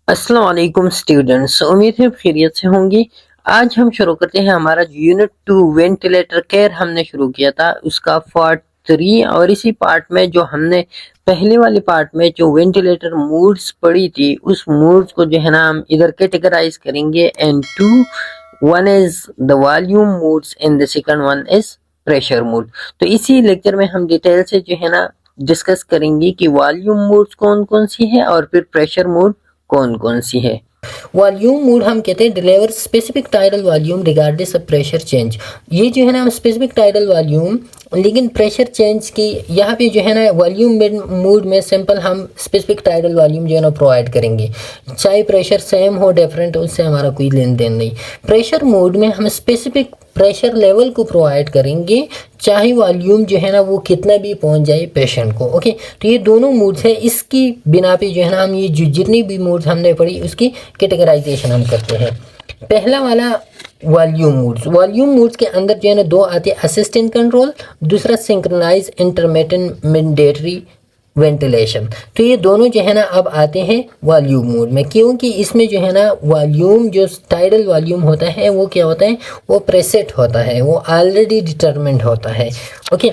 अस्सलाम वालेकुम स्टूडेंट्स, उम्मीद है खैरियत से होंगी। आज हम शुरू करते हैं हमारा यूनिट 2 वेंटिलेटर केयर हमने शुरू किया था उसका पार्ट 3। और इसी पार्ट में जो हमने पहले वाले पार्ट में जो वेंटिलेटर मूड्स पढ़ी थी उस मूड्स को जो है ना हम इधर कैटेगराइज करेंगे and two one is the volume modes and the second one is pressure mode. तो इसी लेक्चर में हम डिटेल से जो है ना डिस्कस करेंगे कि वॉल्यूम मूड्स कौन कौन सी है और फिर प्रेशर मूड कौन कौन सी है। वॉल्यूम मूड हम कहते हैं deliver specific tidal volume regardless of pressure change. ये जो है ना स्पेसिफिक टाइडल वॉल्यूम, लेकिन प्रेशर चेंज की यहाँ पे जो है ना वॉल्यूम मूड में सिंपल हम स्पेसिफिक टाइडल वॉल्यूम जो है ना प्रोवाइड करेंगे, चाहे प्रेशर सेम हो डिफरेंट उससे हमारा कोई लेन देन नहीं। प्रेशर मूड में हम स्पेसिफिक प्रेशर लेवल को प्रोवाइड करेंगे, चाहे वॉल्यूम जो है ना वो कितना भी पहुंच जाए पेशेंट को। ओके, तो ये दोनों मूड्स है, इसकी बिना पे जो है ना हम ये जितनी भी मूड्स हमने पढ़ी उसकी कैटेगराइजेशन हम करते हैं। पहला वाला वॉल्यूम मूड्स के अंदर जो है ना दो आते हैं, असिस्टेंट कंट्रोल, दूसरा सिंक्रोनाइज इंटरमिटेंट मैंडेटरी वेंटिलेशन। तो ये दोनों जो है ना अब आते हैं वॉल्यूम मोड में, क्योंकि इसमें जो है ना वॉल्यूम जो टाइडल वॉल्यूम होता है वो क्या होता है, वो प्रेसेट होता है, वो ऑलरेडी डिटरमिन्ड होता है। ओके,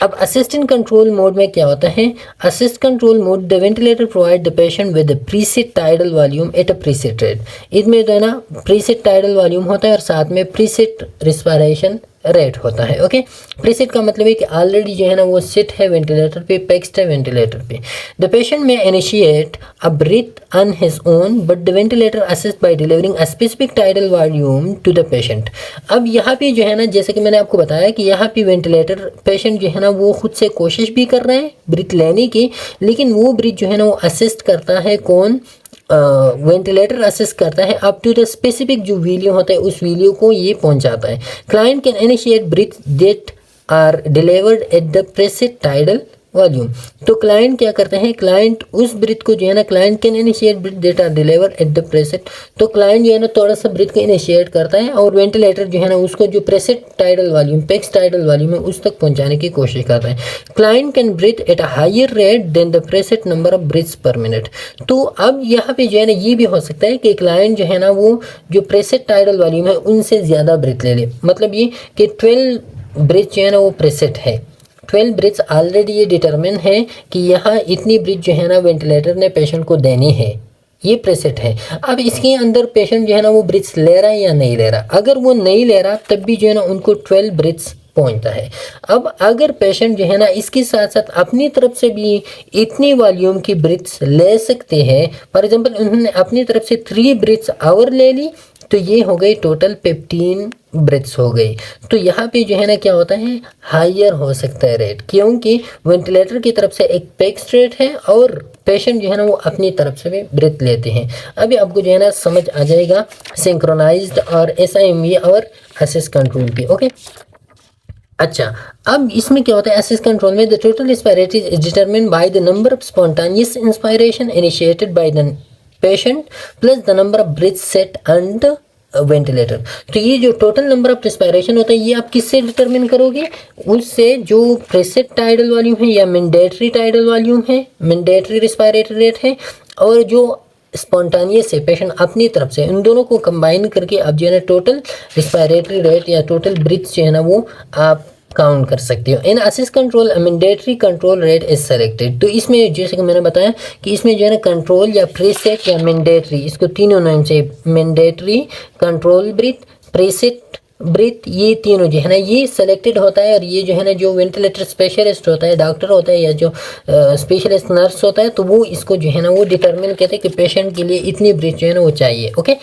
अब असिस्टेंट कंट्रोल मोड में क्या होता है, assist control mode the ventilator provide the patient with preset tidal volume at a preset rate. इसमें जो है ना प्रीसेट टाइडल वॉल्यूम होता है और साथ में प्रीसेट रिस्पायरेशन रेट होता है। ओके, प्रीसेट का मतलब है कि ऑलरेडी जो है ना वो सिट है वेंटिलेटर पे, फिक्स्ड है वेंटिलेटर पे। The patient may initiate a breath on his own but the ventilator assist by delivering a specific tidal volume to the patient. अब यहाँ पे जो है ना जैसे कि मैंने आपको बताया कि यहाँ पे वेंटिलेटर पेशेंट जो है ना वो खुद से कोशिश भी कर रहे हैं ब्रीथ लेने की, लेकिन वो ब्रीथ जो है ना वो असिस्ट करता है कौन, वेंटिलेटर असिस्ट करता है अप टू द स्पेसिफिक जो वैल्यू होता है उस वैल्यू को ये पहुंचाता है। Client can initiate breath that are delivered at the preset tidal volume. तो क्लाइंट क्या करते हैं, क्लाइंट उस ब्रीथ को जो है ना client can initiate breath that are delivered at the preset. तो क्लाइंट जो है ना थोड़ा सा ब्रीथ को इनिशिएट करता है और वेंटिलेटर जो है ना उसको जो preset tidal volume, fix tidal volume है उस तक पहुंचाने की कोशिश करता है। Client can breathe at a higher rate than the preset number of breaths per minute. तो अब यहाँ पे जो है ना ये भी हो सकता है कि क्लाइंट जो है ना वो जो प्रेसेट टाइडल वॉल्यूम है उनसे ज़्यादा ब्रीथ ले ले, मतलब ये कि 12 ब्रीथ जो है ना वो प्रेसेट है, 12 ब्रीथ्स ऑलरेडी ये डिटरमिन है कि यहाँ इतनी ब्रीथ जो है ना वेंटिलेटर ने पेशेंट को देनी है, ये प्रेसेट है। अब इसके अंदर पेशेंट जो है ना वो ब्रीथ्स ले रहा है या नहीं ले रहा, अगर वो नहीं ले रहा तब भी जो है ना उनको 12 ब्रीथ्स पहुंचता है। अब अगर पेशेंट जो है ना इसके साथ साथ अपनी तरफ से भी इतनी वॉल्यूम की ब्रीथ्स ले सकते हैं, फॉर एग्जांपल उन्होंने अपनी तरफ से 3 ब्रीथ्स आवर ले ली तो ये हो गई टोटल 15 ब्रेथ्स हो गई। तो यहाँ पे जो है ना क्या होता है, हायर हो सकता है रेट, क्योंकि वेंटिलेटर की तरफ से एक फिक्स्ड रेट है और पेशेंट जो है ना वो अपनी तरफ से भी ब्रेथ लेते हैं। अभी आपको जो है ना समझ आ जाएगा सिंक्रोनाइज्ड और SIMV और असिस्ट कंट्रोल की। ओके, अच्छा, अब इसमें क्या होता है, असिस्ट कंट्रोल में the total inspiratory is determined by the number of spontaneous inspiration initiated by the patient plus the number of breath set and ventilator. तो ये जो टोटल नंबर ऑफ रिस्पायरेशन होता है ये आप किससे डिटरमिन करोगे, उससे जो प्रेसेट टाइडल वॉल्यूम है या मैंडेटरी टाइडल वॉल्यूम है, मैंडेटरी रिस्पायरेटरी रेट है, और जो स्पॉन्टानियस है पेशेंट अपनी तरफ से, इन दोनों को कंबाइन करके आप जो है ना टोटल रिस्पायरेटरी रेट या टोटल ब्रीथ जो है ना वो आप काउंट कर सकते हो। In assist control mandatory control rate is selected. तो इसमें जैसे कि मैंने बताया कि इसमें जो है ना कंट्रोल या प्रीसेट या मैंडेटरी, इसको तीनों नाम से, mandatory, control breath, preset breath, ये तीनों जो है ना ये सेलेक्टेड होता है। और ये जो है ना जो वेंटिलेटर स्पेशलिस्ट होता है, डॉक्टर होता है या जो स्पेशलिस्ट नर्स होता है, तो वो इसको जो है ना वो डिटरमिन कहते हैं कि पेशेंट के लिए इतनी ब्रीथ जो है ना वो चाहिए। Okay,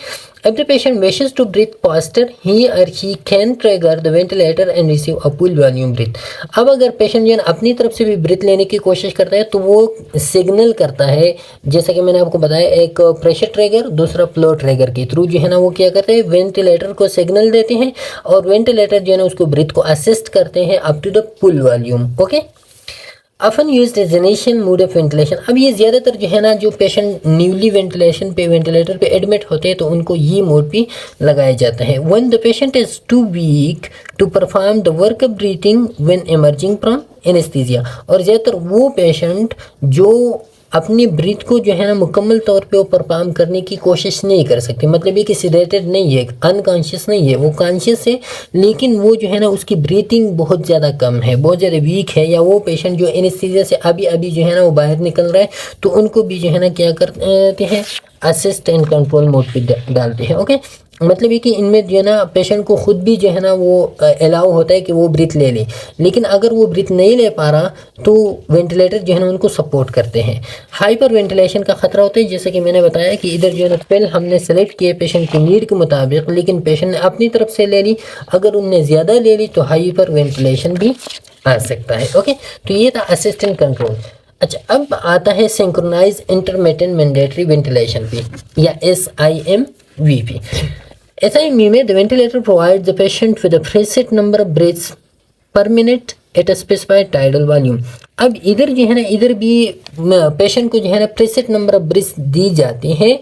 if the patient wishes to breathe faster he or she can trigger the ventilator and receive a full volume breath। अब अगर पेशेंट जो है अपनी तरफ से भी ब्रीथ लेने की कोशिश करता है तो वो सिग्नल करता है, जैसा कि मैंने आपको बताया, एक प्रेशर ट्रिगर दूसरा फ्लो ट्रिगर के थ्रू जो है ना वो क्या करते हैं, वेंटिलेटर को सिग्नल देते हैं और वेंटिलेटर जो है ना उसको ब्रीथ को असिस्ट करते हैं up to the full volume. Okay, often used as initial mode of ventilation। अब ये ज़्यादातर जो है ना जो पेशेंट न्यूली वेंटिलेशन पे वेंटिलेटर पे एडमिट होते हैं तो उनको ये मोड भी लगाया जाता है। when the patient is too weak to perform the work of breathing when emerging from anesthesia। और ज़्यादातर वो पेशेंट जो अपनी ब्रीथ को जो है ना मुकम्मल तौर पे वो परफॉर्म करने की कोशिश नहीं कर सकती। मतलब ये कि सेडेटेड नहीं है, अनकॉन्शियस नहीं है, वो कॉन्शियस है, लेकिन वो जो है ना उसकी ब्रीथिंग बहुत ज़्यादा कम है, बहुत ज़्यादा वीक है, या वो पेशेंट जो एनेस्थीसिया से अभी अभी जो है ना वो बाहर निकल रहा है, तो उनको भी जो है ना क्या करते हैं, असिस्ट एंड कंट्रोल मोड पे डालते हैं। ओके, मतलब ये कि इनमें जो है ना पेशेंट को खुद भी जो है ना वो अलाउ होता है कि वो ब्रीथ ले ले, लेकिन अगर वो ब्रीथ नहीं ले पा रहा तो वेंटिलेटर जो है ना उनको सपोर्ट करते हैं। हाइपर वेंटिलेशन का खतरा होता है, जैसे कि मैंने बताया कि इधर जो है ना पिल हमने सेलेक्ट किए पेशेंट की नीड के मुताबिक, लेकिन पेशेंट ने अपनी तरफ से ले ली, अगर उनने ज़्यादा ले ली तो हाइपर वेंटिलेशन भी आ सकता है। ओके, तो ये था असिस्टेंट कंट्रोल। अच्छा, अब आता है सिंक्रोनाइज इंटरमिटेंट मैंडेटरी वेंटिलेशन पे, या SIMVP। SIMV में the ventilator provides the patient with a preset number of breaths per minute at a specified tidal volume। अब इधर जो है ना, इधर भी पेशेंट को जो है ना प्रीसेट नंबर ऑफ ब्रीथ्स दी जाती हैं,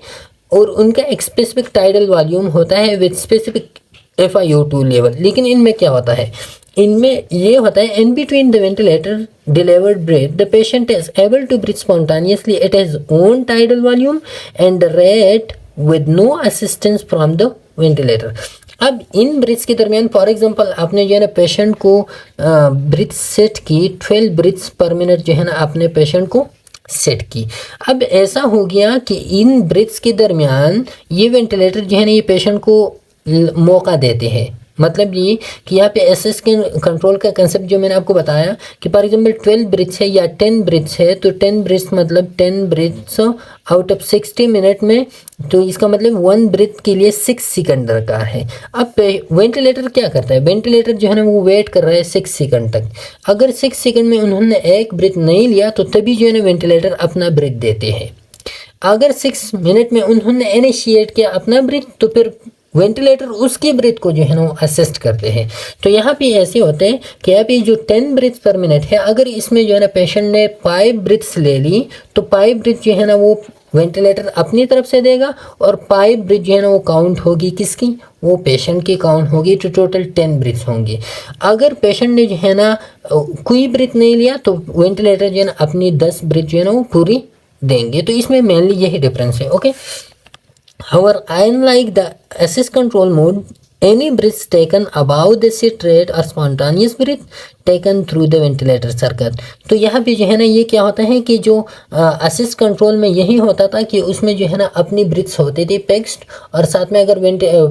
और उनका एक स्पेसिफिक टाइडल वॉल्यूम होता है विद स्पेसिफिक FiO2 लेवल। लेकिन इनमें क्या होता है, इनमें ये होता है in between the ventilator delivered breath the patient is able to breathe spontaneously at his own tidal volume and rate with no assistance from the ventilator. अब इन ब्रीथ्स के दरमियान फॉर एग्जांपल आपने जो है ना पेशेंट को ब्रीथ सेट की 12 ब्रीथ्स पर मिनट जो है ना आपने पेशेंट को सेट की। अब ऐसा हो गया कि इन ब्रीथ्स के दरमियान ये वेंटिलेटर जो है ना ये पेशेंट को मौका देते हैं। मतलब ये कि यहाँ पे एसएस के कंट्रोल का कंसेप्ट जो मैंने आपको बताया कि फॉर एग्जांपल 12 ब्रीथ्स है या 10 ब्रीथ्स है, तो 10 ब्रीथ्स मतलब 10 ब्रीथ्स आउट ऑफ 60 मिनट में, तो इसका मतलब 1 ब्रीथ के लिए 6 सेकंड दरकार है। अब वेंटिलेटर क्या करता है, वेंटिलेटर जो है ना वो वेट कर रहा है 6 सेकंड तक। अगर 6 सेकंड में उन्होंने एक ब्रीथ नहीं लिया तो तभी जो है ना वेंटिलेटर अपना ब्रीथ देते हैं। अगर 6 मिनट में उन्होंने इनिशिएट किया अपना ब्रीथ, तो फिर वेंटिलेटर उसकी ब्रीथ को जो है ना वो असिस्ट करते हैं। तो यहाँ पे ऐसे होते हैं कि अभी जो 10 ब्रीथ पर मिनट है, अगर इसमें जो है ना पेशेंट ने 5 ब्रीथ्स ले ली, तो 5 ब्रीथ जो है ना वो वेंटिलेटर अपनी तरफ से देगा, और 5 ब्रीथ जो है ना वो काउंट होगी किसकी, वो पेशेंट की काउंट होगी, तो टोटल 10 ब्रीथ्स होंगी। अगर पेशेंट ने जो है ना कोई ब्रीथ नहीं लिया तो वेंटिलेटर जो है ना अपनी 10 ब्रीथ जो है ना वो पूरी देंगे। तो इसमें मेनली यही डिफरेंस है। Okay, however, unlike the assist control mode, any breaths taken above the sit rate or spontaneous breath taken through the ventilator circuit। तो यहाँ पे जो है ना ये क्या होता है कि जो असिस्ट कंट्रोल में यही होता था कि उसमें जो है ना अपनी ब्रीथ्स होती थी फिक्स्ड, और साथ में अगर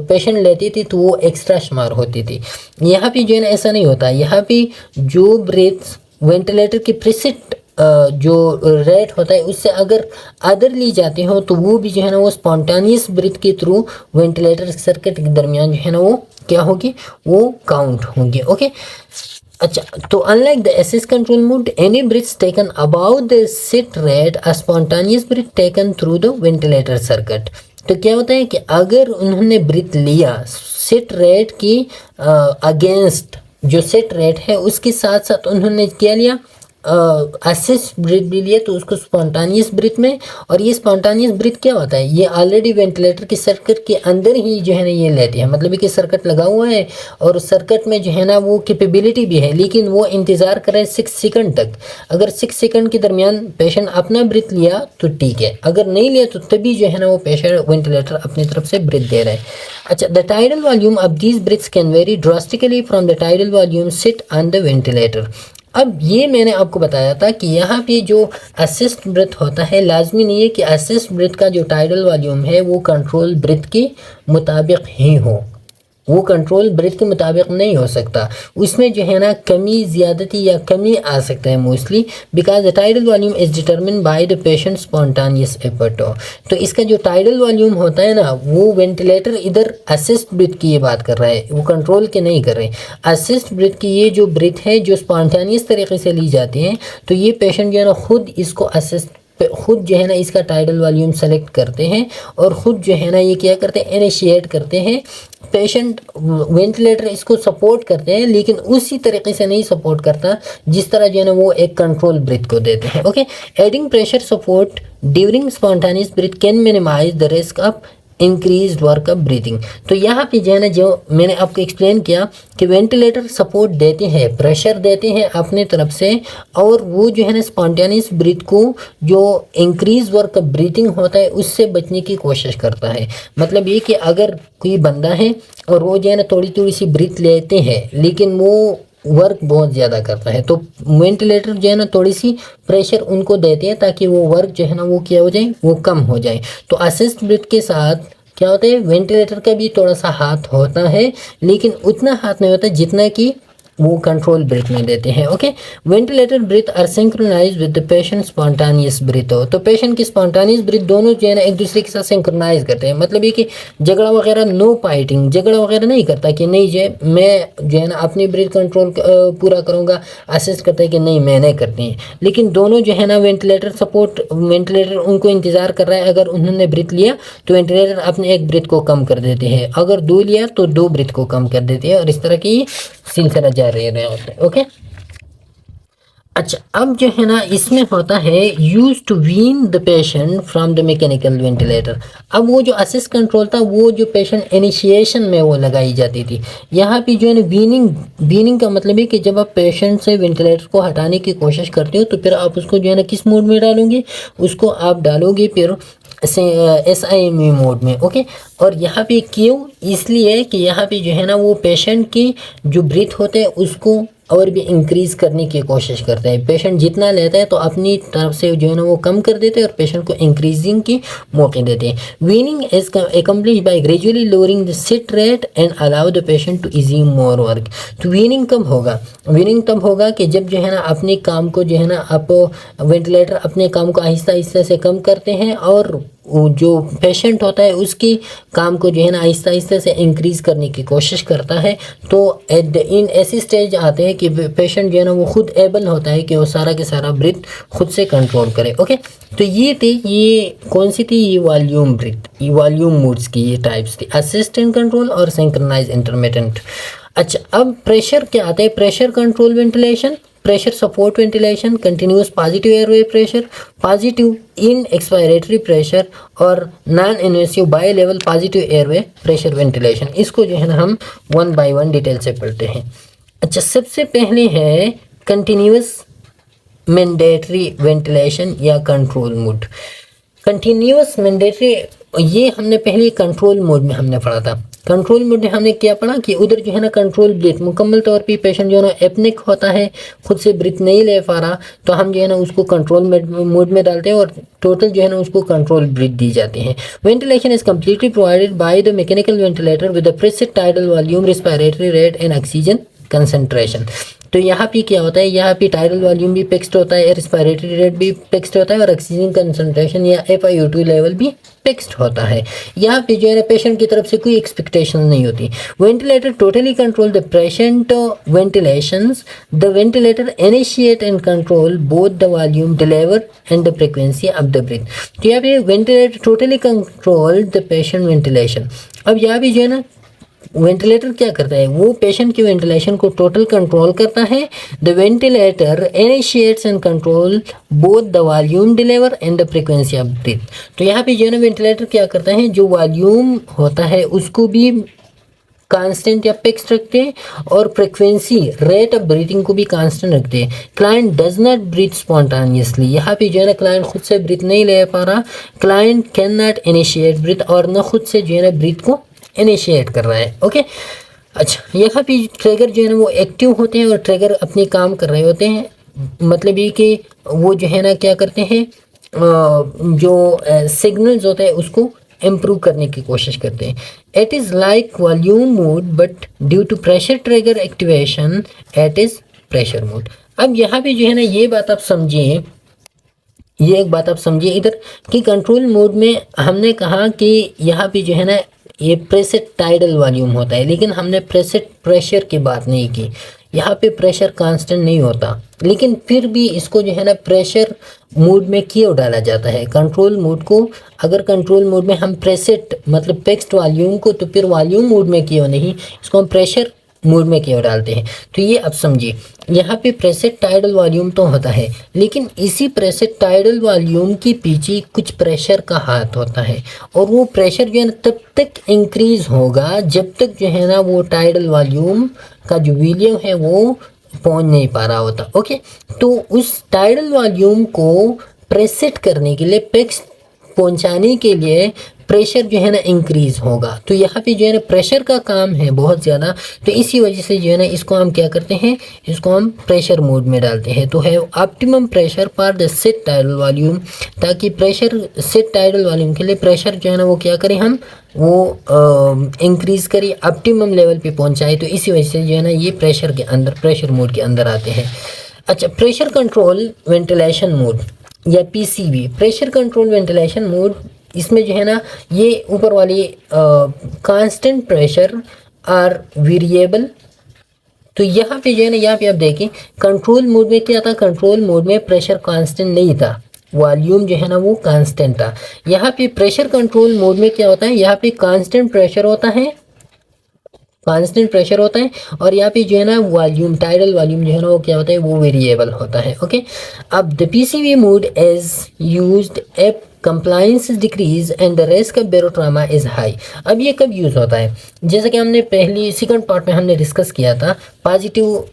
पेशेंट लेती थी तो वो एक्स्ट्रा शुमार होती थी। यहाँ पे जो है ना ऐसा नहीं होता। यहाँ पे जो ब्रीथ्स वेंटिलेटर की प्रीसेट जो रेट होता है उससे अगर अदर ली जाती हो, तो वो भी जो है ना वो स्पॉन्टानियस ब्रीथ के थ्रू वेंटिलेटर सर्किट के दरमियान जो है ना वो क्या होगी, वो काउंट होंगे। ओके, अच्छा, तो unlike the assist control mode, any breaths taken about the set rate a spontaneous breath taken through the ventilator circuit. तो क्या होता है कि अगर उन्होंने ब्रीथ लिया सिट रेट की अगेंस्ट, जो सिट रेट है उसके साथ साथ उन्होंने क्या लिया, असिस्ट ब्रीथ भी लिए, तो उसको स्पॉन्टानियस ब्रीथ में। और ये स्पॉन्टानियस ब्रीथ क्या होता है, ये ऑलरेडी वेंटिलेटर के सर्किट के अंदर ही जो है ना ये लेते हैं। मतलब कि सर्किट लगा हुआ है और सर्किट में जो है ना वो कैपेबिलिटी भी है, लेकिन वो इंतज़ार कर रहे हैं 6 सेकंड तक। अगर 6 सेकंड के दरमियान पेशेंट अपना ब्रीथ लिया तो ठीक है, अगर नहीं लिया तो तभी जो है ना वो पेशेंट वेंटिलेटर अपनी तरफ से ब्रीथ दे रहा है। अच्छा, the tidal volume of these breaths can vary drastically from the tidal volume set on the ventilator. अब ये मैंने आपको बताया था कि यहाँ पे जो असिस्ट ब्रीथ होता है, लाजमी नहीं है कि असिस्ट ब्रीथ का जो टाइडल वॉल्यूम है वो कंट्रोल ब्रीथ के मुताबिक ही हो, वो कंट्रोल ब्रीथ के मुताबिक नहीं हो सकता। उसमें जो है ना कमी ज़्यादती या कमी आ सकता है mostly, because the tidal volume is determine by the patient spontaneous effort. तो इसका जो टाइडल वॉल्यूम होता है ना, वो वेंटिलेटर इधर असिस्ट ब्रीथ की ये बात कर रहा है, वो कंट्रोल के नहीं कर रहे। असिस्ट ब्रीथ की ये जो ब्रीथ है जो स्पॉन्टानियस तरीके से ली जाती है, तो ये पेशेंट जो है ना खुद इसको असिस्ट, खुद जो है ना इसका टाइडल वॉल्यूम सेलेक्ट करते हैं और ख़ुद जो है ना ये क्या करते हैं, इनिशिएट करते हैं। पेशेंट वेंटिलेटर इसको सपोर्ट करते हैं, लेकिन उसी तरीके से नहीं सपोर्ट करता जिस तरह जो है ना वो एक कंट्रोल ब्रीथ को देते हैं। Okay, adding pressure support during spontaneous breath can minimise the risk of increase work of breathing. तो यहाँ पे जो है ना, जो मैंने आपको एक्सप्लेन किया कि वेंटिलेटर सपोर्ट देते हैं, प्रेशर देते हैं अपने तरफ से, और वो जो है ना स्पॉन्टेनियस ब्रीथ को, जो इंक्रीज वर्क ऑफ ब्रीथिंग होता है, उससे बचने की कोशिश करता है। मतलब ये कि अगर कोई बंदा है और वो जो है ना थोड़ी थोड़ी सी ब्रीथ लेते हैं, लेकिन वो वर्क बहुत ज़्यादा करता है, तो वेंटिलेटर जो है ना थोड़ी सी प्रेशर उनको देते हैं ताकि वो वर्क जो है ना वो क्या हो जाए, वो कम हो जाए। तो असिस्ट ब्रीथ के साथ क्या होता है, वेंटिलेटर का भी थोड़ा सा हाथ होता है, लेकिन उतना हाथ नहीं होता जितना कि वो कंट्रोल ब्रीथ में देते हैं। Okay, ventilator breath are synchronise with the patient spontaneous breath हो। तो पेशेंट की स्पॉन्टानियस ब्रीथ दोनों जो है ना एक दूसरे के साथ सिंक्रोनाइज करते हैं। मतलब ये कि झगड़ा वगैरह, नो फाइटिंग, झगड़ा वगैरह नहीं करता कि नहीं जो मैं जो है ना अपनी ब्रीथ कंट्रोल पूरा करूँगा, असिस्ट करता है कि नहीं मैं नहीं करती हैं। लेकिन दोनों जो है ना वेंटिलेटर सपोर्ट, वेंटिलेटर उनको इंतज़ार कर रहा है। अगर उन्होंने ब्रीथ लिया तो वेंटिलेटर अपने एक ब्रीथ को कम कर देते हैं, अगर दो लिया तो दो ब्रीथ को कम कर देते हैं, और इस तरह की सिलसिला जारी रहता है। ओके, अच्छा, अब जो है ना इसमें होता है used to wean the patient from the mechanical ventilator. अब वो जो असिस्ट कंट्रोल था, वो जो पेशेंट इनिशिएशन में वो लगाई जाती थी। यहाँ पे जो है ना वीनिंग का मतलब है कि जब आप पेशेंट से वेंटिलेटर को हटाने की कोशिश करते हो, तो फिर आप उसको जो है ना किस मोड में डालोगे, उसको आप डालोगे फिर SIME मोड में। ओके, और यहाँ पे क्यों, इसलिए कि यहाँ पे जो है ना वो पेशेंट की जो ब्रीथ होते हैं उसको और भी इंक्रीज़ करने की कोशिश करते हैं। पेशेंट जितना लेता है तो अपनी तरफ से जो है ना वो कम कर देते हैं और पेशेंट को इंक्रीजिंग की मौके देते हैं। Weaning is accomplish by gradually lowering the set rate and allow the patient to easy more work. तो वीनिंग कब होगा, वीनिंग तब होगा कि जब जो है ना अपने काम को जो है ना आप वेंटिलेटर अपने काम को आहिस्ता आहिस्ता से कम करते हैं, और जो पेशेंट होता है उसकी काम को जो है ना आहिस्ता आहिस्ता से इंक्रीज़ करने की कोशिश करता है। तो इन ऐसी स्टेज आते हैं कि पेशेंट जो है ना वो खुद एबल होता है कि वो सारा के सारा ब्रीथ खुद से कंट्रोल करे। ओके, तो ये थी, ये कौन सी थी, ये वॉल्यूम ब्रीथ, ये वॉल्यूम मोड्स की ये टाइप्स थी, असिस्टेंट कंट्रोल और सिंक्रोनाइज इंटरमिटेंट। अच्छा, अब प्रेशर क्या आता है, pressure control ventilation, pressure support ventilation, continuous positive airway pressure, positive in expiratory pressure, और non invasive bi level positive airway pressure ventilation. इसको जो है ना हम वन बाय वन डिटेल से पढ़ते हैं। अच्छा, सबसे पहले है कंटिन्यूस मैंडेटरी वेंटिलेशन या कंट्रोल मोड। कंटिन्यूस मैंडेटरी, ये हमने पहले कंट्रोल मोड में हमने पढ़ा था। कंट्रोल मोड में हमने क्या पढ़ा कि उधर जो है ना कंट्रोल ब्रीथ, मुकम्मल तौर पे पेशेंट जो है ना एपनिक होता है, खुद से ब्रीथ नहीं ले पा रहा, तो हम जो है ना उसको कंट्रोल मोड में डालते हैं और टोटल जो है ना उसको कंट्रोल ब्रीथ दी जाती है। Ventilation is completely provided by the mechanical ventilator with the preset tidal volume, respiratory rate and oxygen concentration. तो यहाँ पे क्या होता है, यहाँ पे टाइडल वॉल्यूम भी फिक्स्ड होता है, रेस्पिरेटरी रेट भी फिक्स्ड होता है, और ऑक्सीजन कंसंट्रेशन या FiO2 लेवल भी फिक्स्ड होता है। यहाँ पे जो है ना पेशेंट की तरफ से कोई एक्सपेक्टेशन नहीं होती। Ventilator totally control the patient ventilations. The ventilator initiate and control both the volume deliver and the frequency of the breath. तो यहाँ पे ventilator totally control the patient ventilation. अब यहाँ पे जो है ना वेंटिलेटर क्या करता है, वो पेशेंट की वेंटिलेशन को टोटल कंट्रोल करता है। The ventilator initiates and control both the volume deliver and the frequency of breath. तो यहाँ पे जो है ना वेंटिलेटर क्या करता है, जो वॉल्यूम होता है उसको भी कांस्टेंट या फिक्स रखते हैं, और फ्रीक्वेंसी रेट ऑफ ब्रीथिंग को भी कांस्टेंट रखते हैं। क्लाइंट डज नॉट ब्रीथ स्पॉन्टानियसली, यहाँ पे जो है ना क्लाइंट खुद से ब्रीथ नहीं ले पा रहा, client can not initiate breath, और न खुद से जो है ना ब्रीथ को इनिशिएट कर रहा है। ओके, अच्छा, यहाँ पे ट्रिगर जो है ना वो एक्टिव होते हैं और ट्रिगर अपने काम कर रहे होते हैं। मतलब ये कि वो जो है ना क्या करते हैं, जो सिग्नल्स होते हैं उसको इम्प्रूव करने की कोशिश करते हैं। It is like volume mode but due to pressure trigger activation it is pressure mode. अब यहाँ पे जो है ना ये बात आप समझिए, ये एक बात आप समझिए इधर कि कंट्रोल मोड में हमने कहा कि यहाँ पे जो है ना ये प्रेसेट टाइडल वॉल्यूम होता है, लेकिन हमने प्रेसेट प्रेशर की बात नहीं की। यहाँ पे प्रेशर कांस्टेंट नहीं होता, लेकिन फिर भी इसको जो है ना प्रेशर मोड में क्यों डाला जाता है। कंट्रोल मोड को अगर कंट्रोल मोड में हम प्रेसेट मतलब फिक्स्ड वॉल्यूम को, तो फिर वॉल्यूम मोड में क्यों नहीं, इसको हम प्रेशर मोड में क्यों डालते हैं। तो ये आप समझिए, यहाँ पे प्रेसेड टाइडल वॉल्यूम तो होता है, लेकिन इसी प्रेसेड टाइडल वॉल्यूम के पीछे कुछ प्रेशर का हाथ होता है, और वो प्रेशर जो है ना तब तक इंक्रीज होगा जब तक जो है ना वो टाइडल वॉल्यूम का जो वॉल्यूम है वो पहुंच नहीं पा रहा होता। ओके, तो उस टाइडल वॉल्यूम को प्रेसेट करने के लिए, पिक्स पहुंचाने के लिए प्रेशर जो है ना इंक्रीज होगा। तो यहाँ पे जो है ना प्रेशर का काम है बहुत ज़्यादा, तो इसी वजह से जो है ना इसको हम क्या करते हैं, इसको हम प्रेशर मोड में डालते हैं। तो है optimum pressure for the set tidal volume, ताकि प्रेशर सेट टाइडल वॉल्यूम के लिए प्रेशर जो है ना वो क्या करें हम, वो इंक्रीज करें, ऑप्टिमम लेवल पे पहुंचाए। तो इसी वजह से जो है ना ये प्रेशर के अंदर, प्रेशर मोड के अंदर आते हैं। अच्छा, प्रेशर कंट्रोल वेंटिलेशन मोड या PCV, pressure control ventilation mode, इसमें जो है ना ये ऊपर वाली कांस्टेंट प्रेशर और वेरिएबल। तो यहाँ पे जो है ना, यहाँ पे आप देखें कंट्रोल मोड में क्या था, कंट्रोल मोड में प्रेशर कांस्टेंट नहीं था, वॉल्यूम जो है ना वो कांस्टेंट था। यहाँ पे प्रेशर कंट्रोल मोड में क्या होता है, यहाँ पे कांस्टेंट प्रेशर होता है, कांस्टेंट प्रेशर होता है, और यहाँ पे जो है ना वॉल्यूम, टाइडल वॉल्यूम जो है ना वो क्या होता है, वो वेरिएबल होता है। ओके, अब the PCV mode is used if compliance decrease and the risk of barotrauma is high. अब ये कब यूज़ होता है, जैसे कि हमने पहली सेकंड पार्ट में हमने डिस्कस किया था पॉजिटिव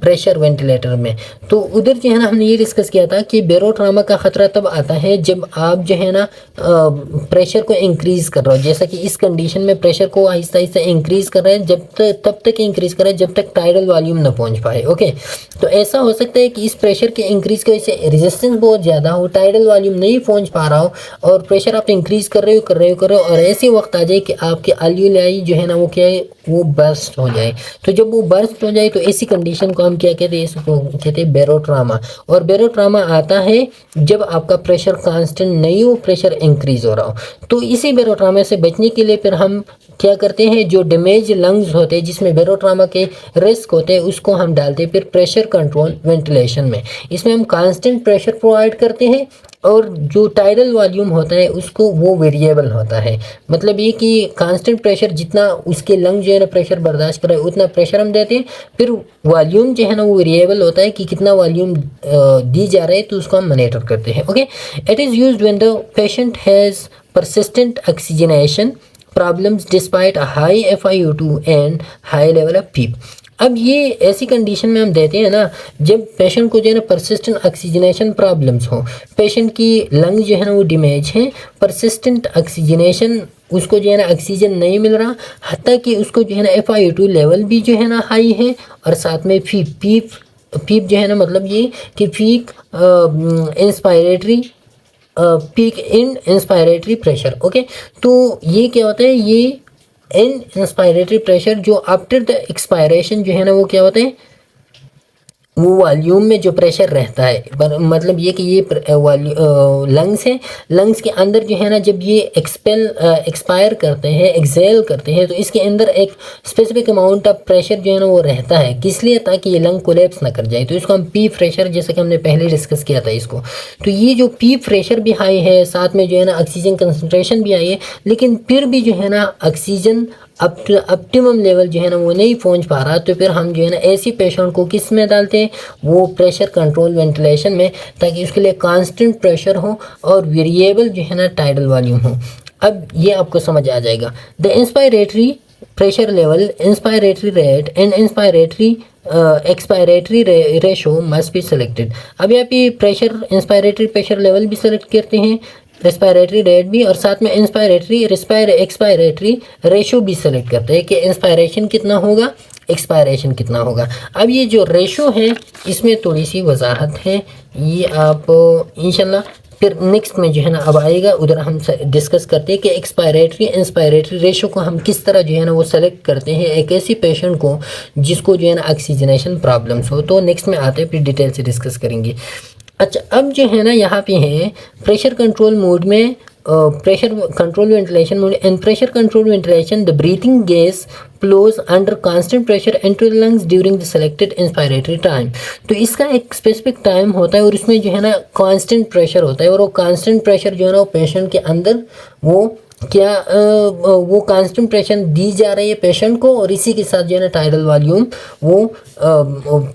प्रेशर वेंटिलेटर में, तो उधर जो है ना हमने ये डिस्कस किया था कि बेरोट्रामा का खतरा तब आता है जब आप जो है ना प्रेशर को इंक्रीज कर रहे हो, जैसा कि इस कंडीशन में प्रेशर को आहिस्ता आहिस्ता इंक्रीज कर रहे हैं, तब तक इंक्रीज कर रहे हैं जब तक टाइडल वॉल्यूम ना पहुंच पाए। ओके, तो ऐसा हो सकता है कि इस प्रेशर के इंक्रीज की वजह से रेजिस्टेंस बहुत ज़्यादा हो, टाइडल वॉल्यूम नहीं पहुंच पा रहा हो, और प्रेशर आप इंक्रीज कर रहे हो, और ऐसे वक्त आ जाए कि आपके अल्यूलाई जो है ना वो क्या है, वो बर्स्ट हो जाए। तो जब वो बर्स्ट हो जाए तो ऐसी कंडीशन को हम क्या कहते हैं, इसको कहते हैं बेरोट्रामा। और बेरोट्रामा आता है जब आपका प्रेशर कांस्टेंट नहीं हो, प्रेशर इंक्रीज हो रहा हो। तो इसी बेरोट्रामा से बचने के लिए फिर हम क्या करते हैं, जो डैमेज लंग्स होते हैं जिसमें बेरोट्रामा के रिस्क होते हैं, उसको हम डालते हैं फिर प्रेशर कंट्रोल वेंटिलेशन में। इसमें हम कांस्टेंट प्रेशर प्रोवाइड करते हैं, और जो टाइडल वॉल्यूम होता है उसको वो वेरिएबल होता है। मतलब ये कि कांस्टेंट प्रेशर जितना उसके लंग जो है ना प्रेशर बर्दाश्त कर रहा है उतना प्रेशर हम देते हैं, फिर वॉल्यूम जो है ना वो वेरिएबल होता है कि कितना वॉल्यूम दी जा रहा है, तो उसको हम मॉनिटर करते हैं। Okay, it is used when the patient has persistent oxygenation problems despite a high FiO2 and high level of PEEP। अब ये ऐसी कंडीशन में हम देते हैं ना जब पेशेंट को जो है ना परसिस्टेंट ऑक्सीजनेशन प्रॉब्लम्स हो, पेशेंट की लंग जो है ना वो डैमेज है, परसिस्टेंट ऑक्सीजनेशन, उसको जो है ना ऑक्सीजन नहीं मिल रहा, हत्ता कि उसको जो है ना FiO2 लेवल भी जो है ना हाई है, और साथ में पीप जो है ना, मतलब ये कि peak inspiratory peak in inspiratory pressure. Okay, तो ये क्या होता है, ये इन इंस्पायरेटरी प्रेशर जो आफ्टर द एक्सपायरेशन जो है ना वो क्या होता है, वो वॉल्यूम में जो प्रेशर रहता है, मतलब ये कि ये लंग्स है, लंग्स के अंदर जो है ना जब ये एक्सपायर करते हैं, एक्सेल करते हैं, तो इसके अंदर एक स्पेसिफिक अमाउंट ऑफ प्रेशर जो है ना वो रहता है, किस लिए, ताकि ये लंग कोलैप्स ना कर जाए। तो इसको हम पी प्रेशर, जैसे कि हमने पहले डिस्कस किया था इसको। तो ये जो पी प्रेशर भी हाई है, साथ में जो है ना ऑक्सीजन कंसनट्रेशन भी हाई है, लेकिन फिर भी जो है ना ऑक्सीजन ऑप्टिमम लेवल जो है ना वो नहीं पहुंच पा रहा, तो फिर हम जो है ना ऐसी पेशेंट को किस में डालते हैं, वो प्रेशर कंट्रोल वेंटिलेशन में, ताकि उसके लिए कांस्टेंट प्रेशर हो और वेरिएबल जो है ना टाइडल वॉल्यूम हो। अब ये आपको समझ आ जाएगा। The inspiratory pressure level, inspiratory rate and inspiratory expiratory ratio must be selected. अब यहाँ पे प्रेशर, इंस्पायरेटरी प्रेशर लेवल भी सेलेक्ट करते हैं, रेस्पायरेटरी रेट भी, और साथ में इंस्पायरेटरी एक्सपायरेटरी रेशो भी सेलेक्ट करते हैं कि इंस्पायरेशन कितना होगा, एक्सपायरेशन कितना होगा। अब ये जो रेशो है इसमें थोड़ी सी वजाहत है, ये आप इंशाल्लाह फिर नेक्स्ट में जो है ना अब आएगा, उधर हम डिस्कस करते हैं कि एक्सपायरेटरी इंस्पायरेटरी रेशो को हम किस तरह जो है ना वो सेलेक्ट करते हैं एक ऐसी पेशेंट को जिसको जो है ना ऑक्सीजनेशन प्रॉब्लम्स हो। तो नेक्स्ट में आते हैं, फिर डिटेल से डिस्कस करेंगे। अच्छा, अब जो है ना यहाँ पे है प्रेशर कंट्रोल मोड में, pressure control ventilation mode. In pressure control ventilation the breathing gas flows under constant pressure into the lungs during the selected inspiratory time. तो इसका एक स्पेसिफिक टाइम होता है और उसमें जो है ना कांस्टेंट प्रेशर होता है, और वो कांस्टेंट प्रेशर जो है ना वो पेशेंट के अंदर वो क्या वो कांस्टेंट प्रेशर दी जा रही है पेशेंट को, और इसी के साथ जो है ना टाइडल वॉल्यूम वो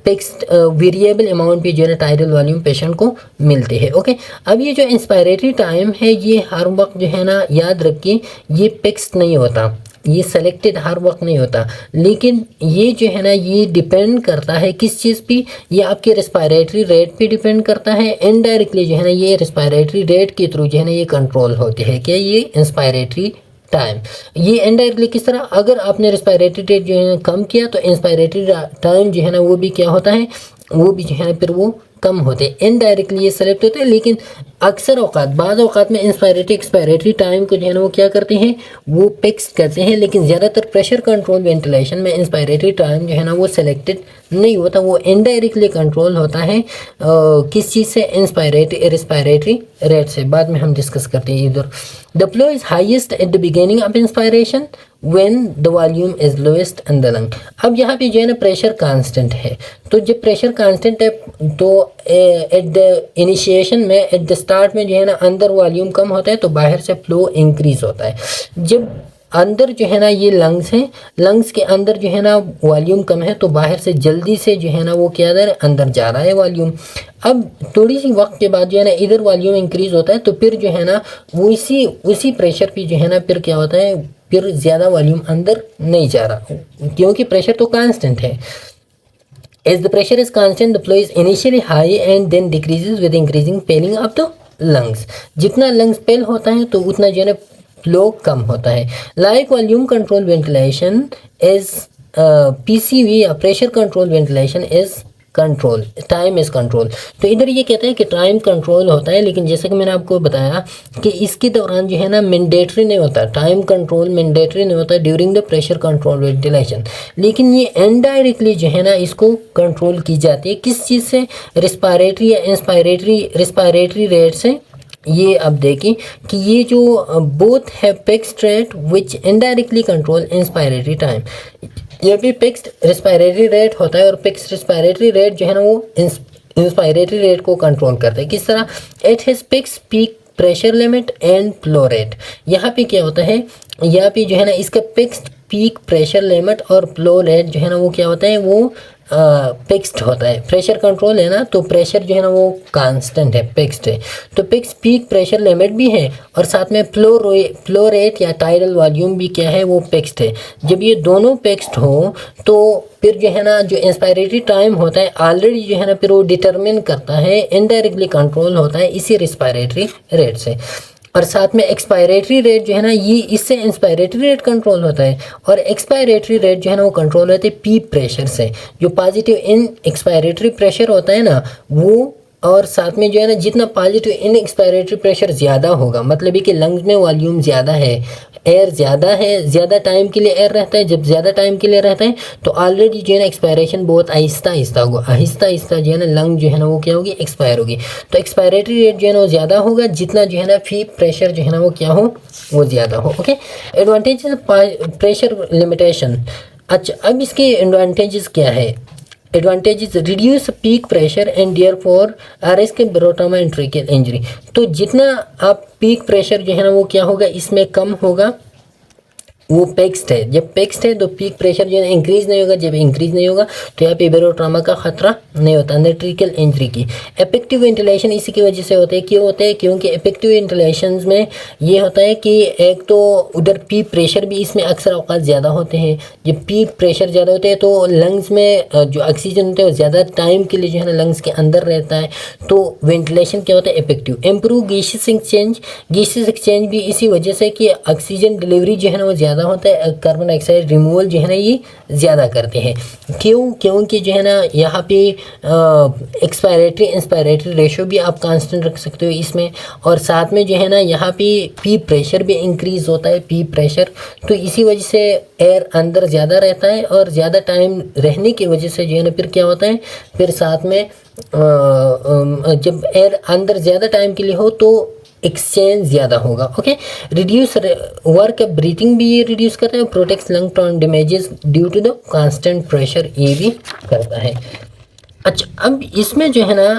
फिक्स्ड वेरिएबल अमाउंट पे जो है ना टाइडल वॉल्यूम पेशेंट को मिलते हैं। ओके, अब ये जो इंस्पायरेटरी टाइम है ये हर वक्त जो है ना याद रखिए ये फिक्स्ड नहीं होता, ये सेलेक्टेड हर वक्त नहीं होता, लेकिन ये जो है ना ये डिपेंड करता है किस चीज़ पे, ये आपके रेस्पिरेटरी रेट पे डिपेंड करता है। इनडायरेक्टली जो है ना ये रेस्पिरेटरी रेट के थ्रू जो है ना ये कंट्रोल होती है क्या ये इंस्पायरेटरी टाइम। ये इनडायरेक्टली किस तरह, अगर आपने रेस्पिरेटरी रेट जो है कम किया तो इंस्पायरेटरी टाइम जो है ना वो भी क्या होता है, वो भी जो है ना फिर वो कम होते हैं। इनडायरेक्टली ये सेलेक्ट होते हैं, लेकिन अक्सर औकात बाज़ औकात में इंस्पायरेटरी एक्सपायरेटरी टाइम को जो है ना वो क्या करते हैं वो फिक्स करते हैं, लेकिन ज़्यादातर प्रेशर कंट्रोल वेंटिलेशन में इंस्पायरेटरी टाइम जो है ना वो सेलेक्टेड नहीं होता, वो इनडायरेक्टली कंट्रोल होता है किस चीज़ से, इंस्पायरेटरी रेस्पिरेटरी रेट से। बाद में हम डिस्कस करते हैं इधर। The flow is highest at the beginning of inspiration when the volume is lowest in the lung. अब यहाँ पे जो है ना प्रेशर कांस्टेंट है, तो जब प्रेशर कांस्टेंट है तो एट द इनिशिएशन में एट द स्टार्ट में जो है ना अंदर वॉल्यूम कम होता है तो बाहर से फ्लो इंक्रीज होता है। जब अंदर जो है ना ये लंग्स हैं, लंग्स के अंदर जो है ना वॉल्यूम कम है तो बाहर से जल्दी से जो है ना वो क्या अंदर जा रहा है वॉल्यूम। अब थोड़ी सी वक्त के बाद जो है ना इधर वॉल्यूम इंक्रीज होता है तो फिर जो है ना वो उसी प्रेशर पे जो है ना फिर क्या होता है, फिर ज़्यादा वॉल्यूम अंदर नहीं जा रहा क्योंकि प्रेशर तो कांस्टेंट है। As the pressure is constant, the flow is initially high and then decreases with increasing filling of the lungs. जितना lungs fill होता है तो उतना जो है ना फ्लो कम होता है। Like volume control ventilation is PCV या pressure control ventilation is control, time is control. तो इधर ये कहता है कि टाइम कंट्रोल होता है, लेकिन जैसे कि मैंने आपको बताया कि इसके दौरान जो है ना मैंडेटरी नहीं होता, टाइम कंट्रोल मैंडेटरी नहीं होता during the pressure control ventilation, लेकिन ये इनडायरेक्टली जो है ना इसको कंट्रोल की जाती है किस चीज़ से, रेस्पिरेटरी या रेस्पिरेटरी रेट से। ये अब देखिए कि ये जो बोथ है fixed rate which indirectly control inspiratory time, ये भी फिक्स्ड रेस्पिरेटरी रेट होता है और फिक्स्ड रेस्पिरेटरी रेट जो है ना वो इंस्पायरेटरी रेट को कंट्रोल करता है। किस तरह, it has fixed peak pressure limit and flow rate. यहाँ पे क्या होता है, यहाँ पे जो है ना इसका फिक्स्ड पीक प्रेशर लिमिट और फ्लो रेट जो है ना वो क्या होता है वो फिक्स्ड होता है। प्रेशर कंट्रोल है ना तो प्रेशर जो है ना वो कांस्टेंट है, फिक्स्ड है, तो फिक्स पीक प्रेशर लिमिट भी है और साथ में फ्लो रेट या टाइडल वॉल्यूम भी क्या है वो फिक्स्ड है। जब ये दोनों फिक्स्ड हो तो फिर जो है ना जो इंस्पायरेटरी टाइम होता है ऑलरेडी जो है ना फिर वो डिटरमिन करता है, इनडायरेक्टली कंट्रोल होता है इसी रेस्पिरेटरी रेट से। और साथ में एक्सपायरेटरी रेट जो है ना ये इससे इंस्पायरेटरी रेट कंट्रोल होता है और एक्सपायरेटरी रेट जो है ना वो कंट्रोल होते हैं पी प्रेशर से। जो पॉजिटिव इन एक्सपायरेटरी प्रेशर होता है ना वो, और साथ में जो है ना जितना पॉजिटिव इन एक्सपायरेटरी प्रेशर ज़्यादा होगा, मतलब ये कि लंग्स में वॉल्यूम ज़्यादा है, एयर ज़्यादा है, ज़्यादा टाइम के लिए एयर रहता है, जब ज़्यादा टाइम के लिए रहता है तो ऑलरेडी जो है ना एक्सपायरेशन बहुत आहिस्ता आहिस्ता होगा, आहिस्ता आहिस्ता जो है ना लंग जो है ना वो क्या होगी एक्सपायर होगी। तो एक्सपायरेटरी रेट जो है ना वो ज़्यादा होगा जितना जो है ना फी प्रेशर जो है ना वो क्या हो वो ज़्यादा हो। Okay, advantages pressure limitation. अच्छा, अब इसके एडवांटेजेस क्या है, advantages reduce peak pressure and therefore risk barotrauma and tracheal injury. तो जितना आप पीक प्रेशर जो है ना वो क्या होगा इसमें कम होगा, वो फिक्स्ड है। जब फिक्स्ड है तो पीक प्रेशर जो है इंक्रीज नहीं होगा, जब इंक्रीज नहीं होगा तो यहाँ पे बेरोट्रामा का खतरा नहीं होता, अंदर ट्रिकल इंजरी की। इफेक्टिव वेंटिलेशन इसी की वजह से होते हैं, क्यों होते हैं, क्योंकि इफेक्टिव वेंटिलेशन में ये होता है कि एक तो उधर पीक प्रेशर भी इसमें अक्सर औकात ज़्यादा होते हैं। जब पीक प्रेशर ज़्यादा होते हैं तो लंग्स में जो ऑक्सीजन होता है वो ज़्यादा टाइम के लिए जो है ना लंग्स के अंदर रहता है, तो वेंटिलेशन क्या होता है इफेक्टिव। इम्प्रूव गैसेस एक्सचेंज भी इसी वजह से कि ऑक्सीजन डिलीवरी जो है ना वो ज़्यादा होता है, कार्बन डाइऑक्साइड रिमूवल जो है ना ये ज़्यादा करते हैं। क्योंकि जो है ना यहाँ पे एक्सपायरेटरी इंस्पायरेटरी रेशो भी आप कांस्टेंट रख सकते हो इसमें, और साथ में जो है ना यहाँ पे पी प्रेशर भी इंक्रीज होता है, पी प्रेशर, तो इसी वजह से एयर अंदर ज़्यादा रहता है और ज़्यादा टाइम रहने की वजह से जो है ना फिर क्या होता है, फिर साथ में जब एयर अंदर ज़्यादा टाइम के लिए हो तो एक्सचेंज ज़्यादा होगा। ओके, रिड्यूस वर्क ब्रीथिंग भी ये रिड्यूस करता है, protects lung from damages due to the constant pressure ये भी करता है। अच्छा, अब इसमें जो है ना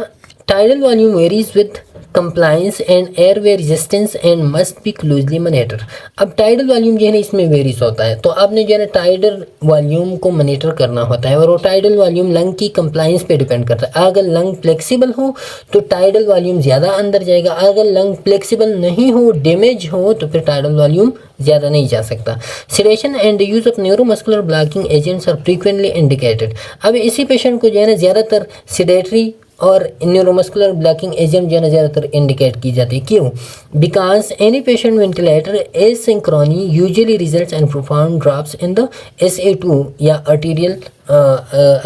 tidal volume varies with compliance and airway resistance and must be closely monitor. अब टाइडल वॉल्यूम जो है ना इसमें वेरीज होता है, तो आपने जो है ना टाइडल वॉल्यूम को मॉनिटर करना होता है और वो टाइडल वॉल्यूम लंग की कंप्लायंस पे डिपेंड करता है। अगर लंग फ्लेक्सिबल हो तो टाइडल वॉल्यूम ज़्यादा अंदर जाएगा, अगर लंग फ्लेक्सिबल नहीं हो, डैमेज हो, तो फिर टाइडल वॉल्यूम ज़्यादा नहीं जा सकता। Sedation and use of neuromuscular blocking agents are frequently indicated. अब इसी पेशेंट को जो है ना ज़्यादातर सेडेटरी और न्यूरोमस्कुलर ब्लॉकिंग एजेंट जो है ना ज़्यादातर इंडिकेट की जाती है। क्यों? Because any patient ventilator asynchrony usually results in profound drops in the SA2 या आर्टीरियल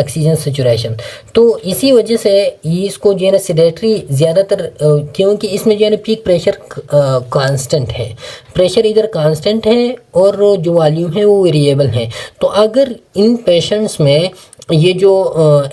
ऑक्सीजन सेचुरेशन। तो इसी वजह से इसको जो है ना सेडेटरी ज़्यादातर, क्योंकि इसमें जो है ना पीक प्रेशर कांस्टेंट है, प्रेशर इधर कांस्टेंट है और जो वॉल्यूम है वो वेरिएबल है। तो अगर इन पेशेंट्स में ये जो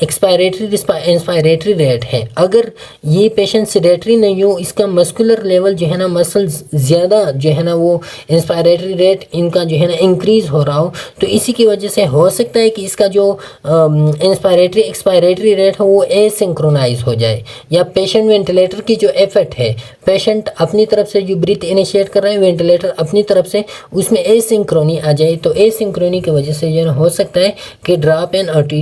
इंस्पायरेटरी रेट है, अगर ये पेशेंट सेडेटरी नहीं हो, इसका मस्कुलर लेवल जो है ना मसल्स ज़्यादा जो है ना वो इंस्पायरेटरी रेट इनका जो है ना इंक्रीज़ हो रहा हो, तो इसी की वजह से हो सकता है कि इसका जो इंस्पायरेटरी एक्सपायरेटरी रेट है वो एसिंक्रोनाइज हो जाए, या पेशेंट वेंटिलेटर की जो एफर्ट है, पेशेंट अपनी तरफ से जो ब्रीथ इनिशिएट कर रहे हैं, वेंटिलेटर अपनी तरफ से, उसमें एसिंक्रोनी आ जाए। तो एसिंक्रोनी की वजह से जो है हो सकता है कि drop in arterial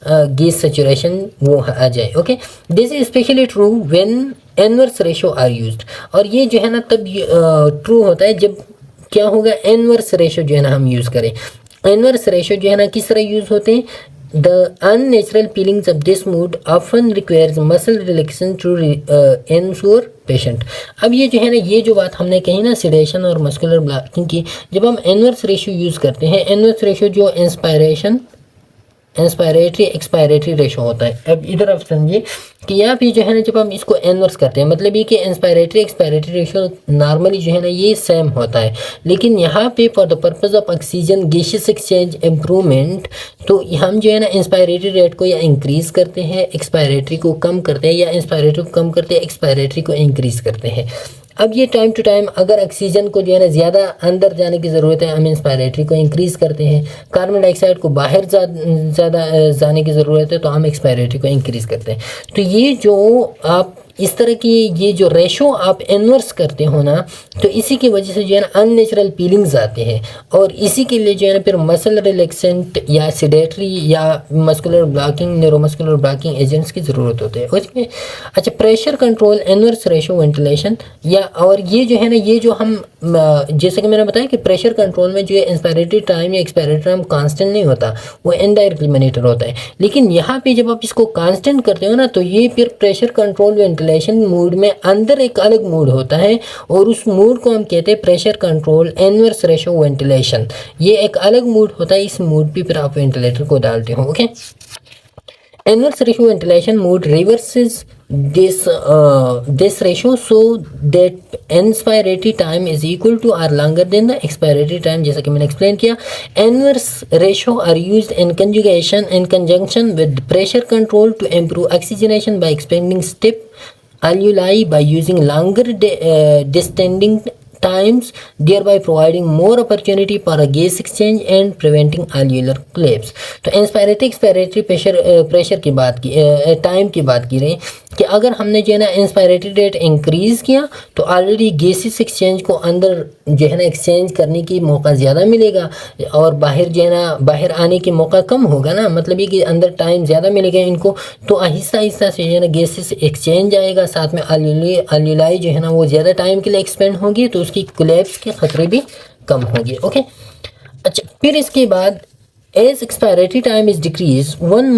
gas saturation वो आ जाए। Okay, this is specially true when inverse ratio are used. और ये जो है ना तब ट्रू होता है जब क्या होगा, इनवर्स रेशो जो है ना हम यूज़ करें। इनवर्स रेशो जो है ना किस तरह यूज़ होते हैं? The unnatural feelings of this mood often requires muscle relaxation to ensure patient। अब ये जो है ना, ये जो बात हमने कही ना सेडेशन और मस्कुलर ब्लॉकिंग की, जब हम इनवर्स रेशो यूज़ करते हैं, इनवर्स रेशो जो इंस्पायरेटरी एक्सपायरेटरी रेशो होता है। अब इधर आप समझिए कि यहाँ पे जो है ना जब हम इसको इनवर्स करते हैं, मतलब ये कि इंस्पायरेटरी एक्सपायरेटरी रेशो नॉर्मली जो है ना ये सेम होता है, लेकिन यहाँ पे for the purpose of oxygen gaseous exchange improvement, तो हम जो है ना इंस्पायरेटरी रेट को या इंक्रीज़ करते हैं, एक्सपायरेटरी को कम करते हैं, या इंस्पायरेटरी को कम करते हैं, एक्सपायरेटरी को इंक्रीज़ करते हैं। अब ये टाइम टू टाइम अगर ऑक्सीजन को जो है ना ज़्यादा अंदर जाने की ज़रूरत है, हम इंस्पायरेटरी को इंक्रीज़ करते हैं, कार्बन डाइऑक्साइड को बाहर ज़्यादा जाने की ज़रूरत है तो हम एक्सपायरेटरी को इंक्रीज़ करते हैं। तो ये जो आप इस तरह की ये जो रेशो आप इनवर्स करते हो ना, तो इसी की वजह से जो है ना अननेचुरल फीलिंग्स आते हैं, और इसी के लिए जो है ना फिर मसल रिलैक्सेंट या सेडेटरी या muscular blocking neuromuscular blocking agents की ज़रूरत होती है उसमें। अच्छा, pressure control inverse ratio ventilation, या और ये जो है ना ये जो हम जैसे कि मैंने बताया कि प्रेशर कंट्रोल में जो है इंस्पायरेटरी टाइम या एक्सपायरेटरी टाइम कांस्टेंट नहीं होता, वो इनडायरेक्टली मॉनिटर होता है। लेकिन यहाँ पे जब आप इसको कांस्टेंट करते हो ना, तो ये फिर प्रेशर कंट्रोल वेंटिलेशन मोड में अंदर एक अलग मोड होता है, और उस मोड को हम कहते हैं pressure control inverse ratio ventilation. ये एक अलग मोड होता है, इस मोड पे फिर आप वेंटिलेटर को डालते हो। Okay, inverse ratio ventilation mode reverses this ratio so that inspiratory time is equal to or longer than the expiratory time। जैसा कि मैंने एक्सप्लेन किया, inverse ratio are used in conjunction with pressure control to improve oxygenation by expanding step alveoli by using longer distending times, thereby providing more opportunity for a gas exchange and preventing alveolar collapse। तो inspiratory expiratory pressure की बात की, time की बात की रही कि अगर हमने जो है ना इंस्पायरेटरी रेट इंक्रीज़ किया तो ऑलरेडी गैसेस एक्सचेंज को अंदर जो है ना एक्सचेंज करने की मौका ज़्यादा मिलेगा, और बाहर जो है ना बाहर आने की मौका कम होगा ना, मतलब ये कि अंदर टाइम ज़्यादा मिलेगा इनको, तो आहिस्ता आहिस्ता से जो है ना गैसेस एक्सचेंज आएगा, साथ में alveoli जो है ना वो ज़्यादा टाइम के लिए एक्सपेंड होगी, तो उसकी कोलैप्स के खतरे भी कम होंगे। ओके, अच्छा, फिर इसके बाद as expiratory time is decrease one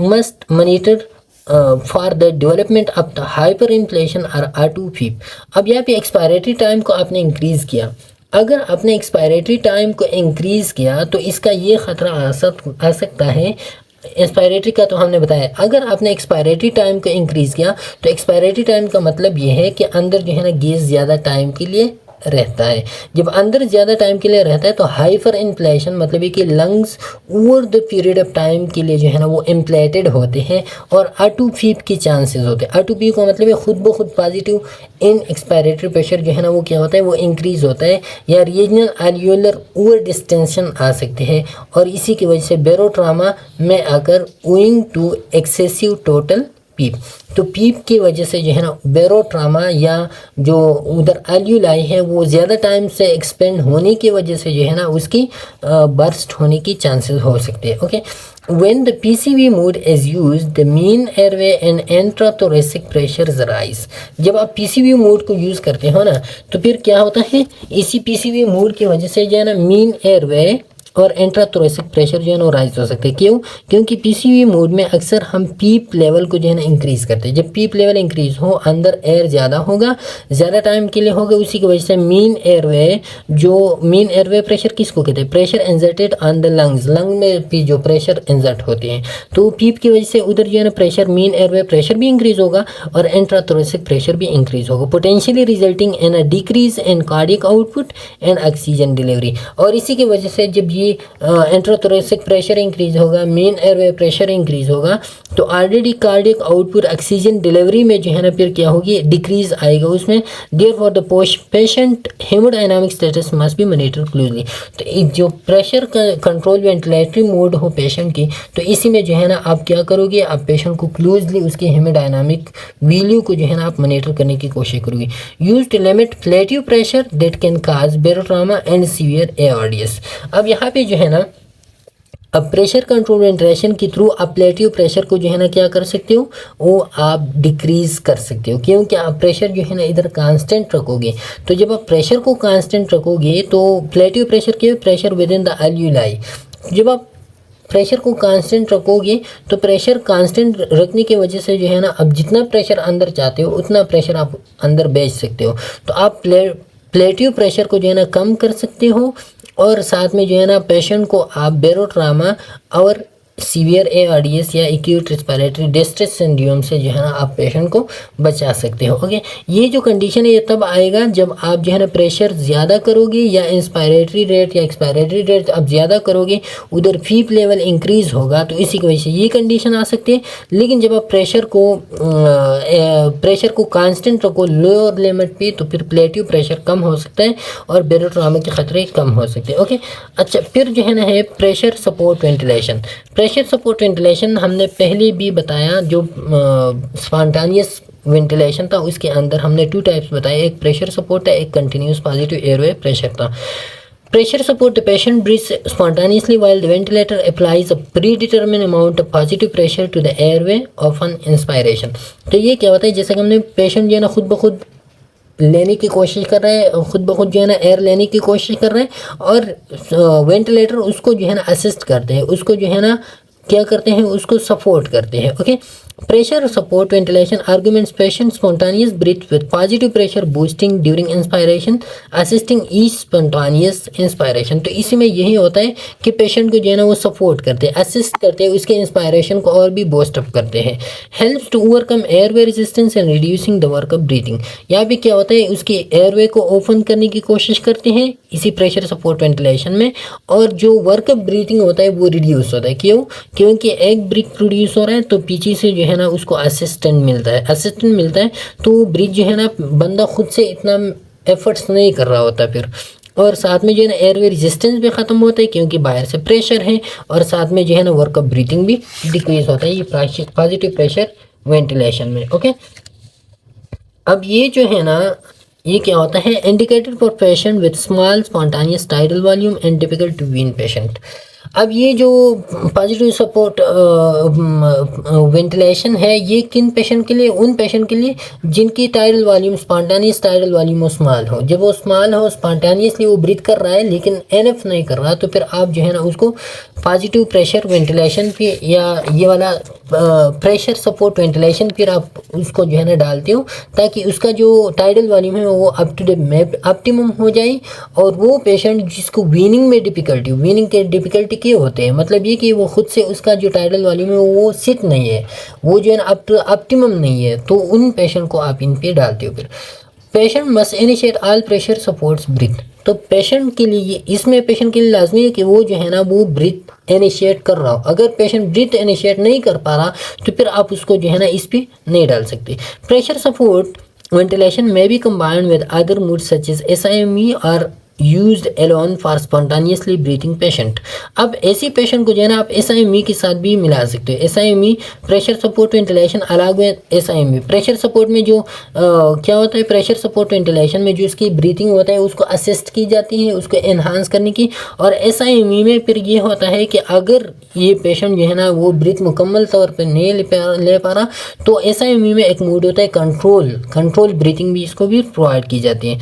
must monitor for the development of the hyperinflation और R2 अब यहाँ पे एक्सपायरेटरी टाइम को आपने इंक्रीज़ किया, अगर आपने एक्सपायरेटरी टाइम को इंक्रीज़ किया तो इसका ये ख़तरा आ सकता है। एक्सपायरेटरी का तो हमने बताया, अगर आपने एक्सपायरेटरी टाइम को इंक्रीज़ किया तो एक्सपायरेटरी टाइम का मतलब ये है कि अंदर जो है ना गैस ज़्यादा टाइम के लिए रहता है। जब अंदर ज़्यादा टाइम के लिए रहता है तो हाइपर इन्फ्लेशन मतलब है कि lungs over the period of time के लिए जो है ना वो इम्प्लेटेड होते हैं, और R2 की चांसेस होते हैं। R2 का मतलब है खुद ब खुद पॉजिटिव इन एक्सपायरेटरी प्रेशर जो है ना वो क्या होता है, वो इंक्रीज़ होता है, या रीजनल एल्वियोलर ओवर डिस्टेंशन आ सकते हैं, और इसी की वजह से बेरोट्रामा में आकर ओइंग टू एक्सेसिव टोटल पीप। तो पीप की वजह से जो है ना बेरोट्रामा या जो उधर एल्यूलाई है वो ज़्यादा टाइम से एक्सपेंड होने की वजह से जो है ना उसकी बर्स्ट होने की चांसेस हो सकते हैं। Okay, when the PCV mode is used, the mean airway and intrathoracic pressures rise। जब आप PCV मोड को यूज़ करते हो ना तो फिर क्या होता है, इसी PCV मोड की वजह से जो है ना मीन एयरवे और इंट्राथोरेसिक प्रेशर जो है ना राइज हो सकते हैं। क्यों? क्योंकि पीसीवी मोड में अक्सर हम पीप लेवल को जो है ना इंक्रीज़ करते हैं। जब पीप लेवल इंक्रीज हो, अंदर एयर ज़्यादा होगा, ज़्यादा टाइम के लिए होगा, उसी की वजह से मीन एयरवे प्रेशर किसको कहते हैं? Pressure inserted on the lungs, lung में भी जो प्रेशर इंजर्ट होते हैं, तो पीप की वजह से उधर जो है ना प्रेशर, मीन एयरवे प्रेशर भी इंक्रीज होगा और इंट्राथोरेसिक प्रेशर भी इंक्रीज होगा, potentially resulting in a decrease in cardiac output and oxygen delivery. और इसी की वजह से जब ये इंट्राथोरेसिक प्रेशर इंक्रीज होगा, मेन एयरवे प्रेशर इंक्रीज होगा, तो already cardiac output, oxygen delivery में जो है ना फिर क्या होगी, डिक्रीज आएगा उसमें। Therefore the patient haemodynamic status must be monitored closely. तो जो प्रेशर कंट्रोल वेंटिलेटरी मोड हो पेशेंट की, तो इसी में जो है ना आप क्या करोगे, आप पेशेंट को क्लोजली उसके हेमोडायनामिक वैल्यू को जो है ना आप मॉनिटर करने की कोशिश करोगे। Use to limit plateau pressure that can cause barotrauma and severe ARDS. अब यहाँ पे जो है ना अब प्रेशर कंट्रोल वेंटिलेशन के थ्रू आप प्लेटिव प्रेशर को जो है ना क्या कर सकते हो, वो आप डिक्रीज कर सकते हो। क्योंकि आप प्रेशर जो है ना इधर कांस्टेंट रखोगे। तो जब आप प्रेशर को कांस्टेंट रखोगे तो प्लेटिव प्रेशर क्या है, प्रेशर विद इन द एल्यूलाई। जब आप प्रेशर को कांस्टेंट रखोगे तो प्रेशर कांस्टेंट रखने की वजह से जो है ना अब जितना प्रेशर अंदर चाहते हो उतना प्रेशर आप अंदर भेज सकते हो। तो आप प्लेटिव प्रेशर को जो है ना कम कर सकते हो और साथ में जो है ना पेशेंट को आप बेरोट्रामा और सीवियर एआरडीएस या एक्यूट रेस्पिरेटरी डिस्ट्रेस सिंड्रोम से जो है ना आप पेशेंट को बचा सकते हो। ओके, ये जो कंडीशन है ये तब आएगा जब आप जो है ना प्रेशर ज़्यादा करोगे या इंस्पायरेटरी रेट या एक्सपायरेटरी रेट आप ज़्यादा करोगे, उधर फीप लेवल इंक्रीज़ होगा, तो इसी की वजह से ये कंडीशन आ सकती है। लेकिन जब आप प्रेशर को कांस्टेंट रखो लोअर लिमिट पे, तो फिर प्लेटिव प्रेशर कम हो सकता है और बेरोट्रामा के खतरे कम हो सकते हैं। ओके, अच्छा, फिर जो है ना है pressure support ventilation. Pressure support ventilation हमने पहले भी बताया, जो स्पॉन्टानियस वेंटिलेशन था उसके अंदर हमने 2 टाइप्स बताए, एक प्रेशर सपोर्ट है, एक कंटिन्यूस पॉजिटिव एयरवे प्रेशर था। Pressure support, the patient breathes spontaneously while the ventilator applies a predetermined amount of positive pressure to the airway upon inspiration। तो ये क्या होता है, जैसे कि हमने पेशेंट जो है ना खुद ब खुद लेने की कोशिश कर रहे हैं, खुद ब खुद जो है ना एयर लेने की कोशिश कर रहे हैं और वेंटिलेटर उसको जो है ना असिस्ट करते हैं, उसको जो है ना क्या करते हैं, उसको सपोर्ट करते हैं। Okay, pressure support ventilation augments patient spontaneous breath with positive pressure boosting during inspiration assisting each spontaneous inspiration. तो इसी में यही होता है कि पेशेंट को जो है ना वो सपोर्ट करते हैं, असिस्ट करते हैं, उसके इंस्पायरेशन को और भी बूस्ट अप करते हैं। Helps to overcome airway resistance and reducing the work of breathing. यहाँ भी क्या होता है, उसके एयरवे को ओपन करने की कोशिश करते हैं इसी प्रेशर सपोर्ट वेंटिलेशन में, और जो वर्क ऑफ ब्रीथिंग होता है वो रिड्यूस होता है। क्यों? क्योंकि एक ब्रीथ प्रोड्यूस हो रहा है तो पीछे से जो है ना उसको असिस्टेंट मिलता है, तो ब्रीथ जो है ना बंदा खुद से इतना एफर्ट्स नहीं कर रहा होता फिर, और साथ में जो है ना एयरवे रेजिस्टेंस भी ख़त्म होता है क्योंकि बाहर से प्रेशर है, और साथ में जो है ना वर्क ऑफ ब्रीथिंग भी डिक्रीज होता है ये पॉजिटिव प्रेशर वेंटिलेशन में। ओके, अब ये जो है ना ये क्या होता है, indicated for patient with small spontaneous tidal volume and difficult to wean patient. अब ये जो पॉजिटिव सपोर्ट वेंटिलेशन है ये किन पेशेंट के लिए, उन पेशेंट के लिए जिनकी tidal volume spontaneous tidal volume small हो। जब वो स्मॉल हो, स्पॉन्टानियसली वो ब्रीथ कर रहा है लेकिन एनफ नहीं कर रहा, तो फिर आप जो है ना उसको पॉजिटिव प्रेशर वेंटिलेशन पे या ये वाला प्रेशर सपोर्ट वेंटिलेशन फिर आप उसको जो है ना डालते हो ताकि उसका जो टाइडल वॉल्यूम है वो अप टू द ऑप्टिमम हो जाए। और वो पेशेंट जिसको वीनिंग में डिफ़िकल्टी, वीनिंग के डिफ़िकल्टी के होते हैं, मतलब ये कि वो खुद से उसका जो टाइडल वॉल्यूम है वो सिट नहीं है, वो जो है ना अप टू ऑप्टिमम नहीं है, तो उन पेशेंट को आप इन पे डालते हो। फिर patient must initiate all pressure supports breath. तो पेशेंट के लिए, इसमें पेशेंट के लिए लाजमी है कि वो जो है ना वो ब्रीथ इनिशिएट कर रहा हो। अगर पेशेंट ब्रीथ इनिशिएट नहीं कर पा रहा तो फिर आप उसको जो है ना इस पे नहीं डाल सकते। प्रेशर सपोर्ट वेंटिलेशन में भी combined with other mode such as SIME और used alone for spontaneously breathing patient. अब ऐसी पेशेंट को जो है ना आप SIME के साथ भी मिला सकते हो। SIME प्रेशर सपोर्ट वेंटिलेशन अलग है। SIME प्रेशर सपोर्ट में जो क्या होता है, प्रेशर सपोर्ट वेंटिलेशन में जो इसकी ब्रीथिंग होता है उसको असिस्ट की जाती है, उसको एनहांस करने की। और SIME में फिर ये होता है कि अगर ये पेशेंट जो है ना वो ब्रीथ मुकम्मल तौर पर नहीं ले पा रहा तो SIME में एक मोड होता है कंट्रोल ब्रीथिंग भी इसको भी प्रोवाइड की जाती है।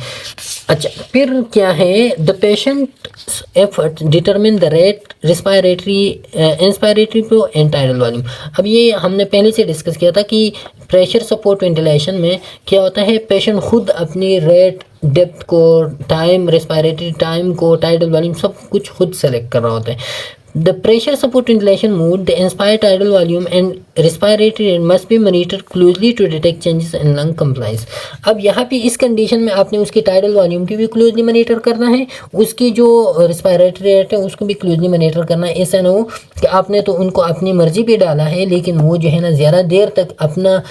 अच्छा, फिर क्या है, the patient effort determine the rate respiratory inspiratory flow and tidal volume. अब ये हमने पहले से डिस्कस किया था कि प्रेशर सपोर्ट वेंटिलेशन में क्या होता है, पेशेंट खुद अपनी रेट, डेप्थ को, टाइम, रेस्पिरेटरी टाइम को, टाइडल वॉल्यूम सब कुछ खुद सेलेक्ट कर रहा होता है। The pressure support ventilation mode, the inspired tidal volume and respiratory rate must be monitored closely to detect changes in lung compliance। अब यहाँ पे इस कंडीशन में आपने उसकी टाइडल वॉल्यूम की भी क्लोजली मॉनिटर करना है, उसकी जो रेस्पिरेटरी रेट है उसको भी क्लोजली मॉनिटर करना है। ऐसा ना हो कि आपने तो उनको अपनी मर्जी पे डाला है लेकिन वो जो है ना ज़्यादा देर तक अपना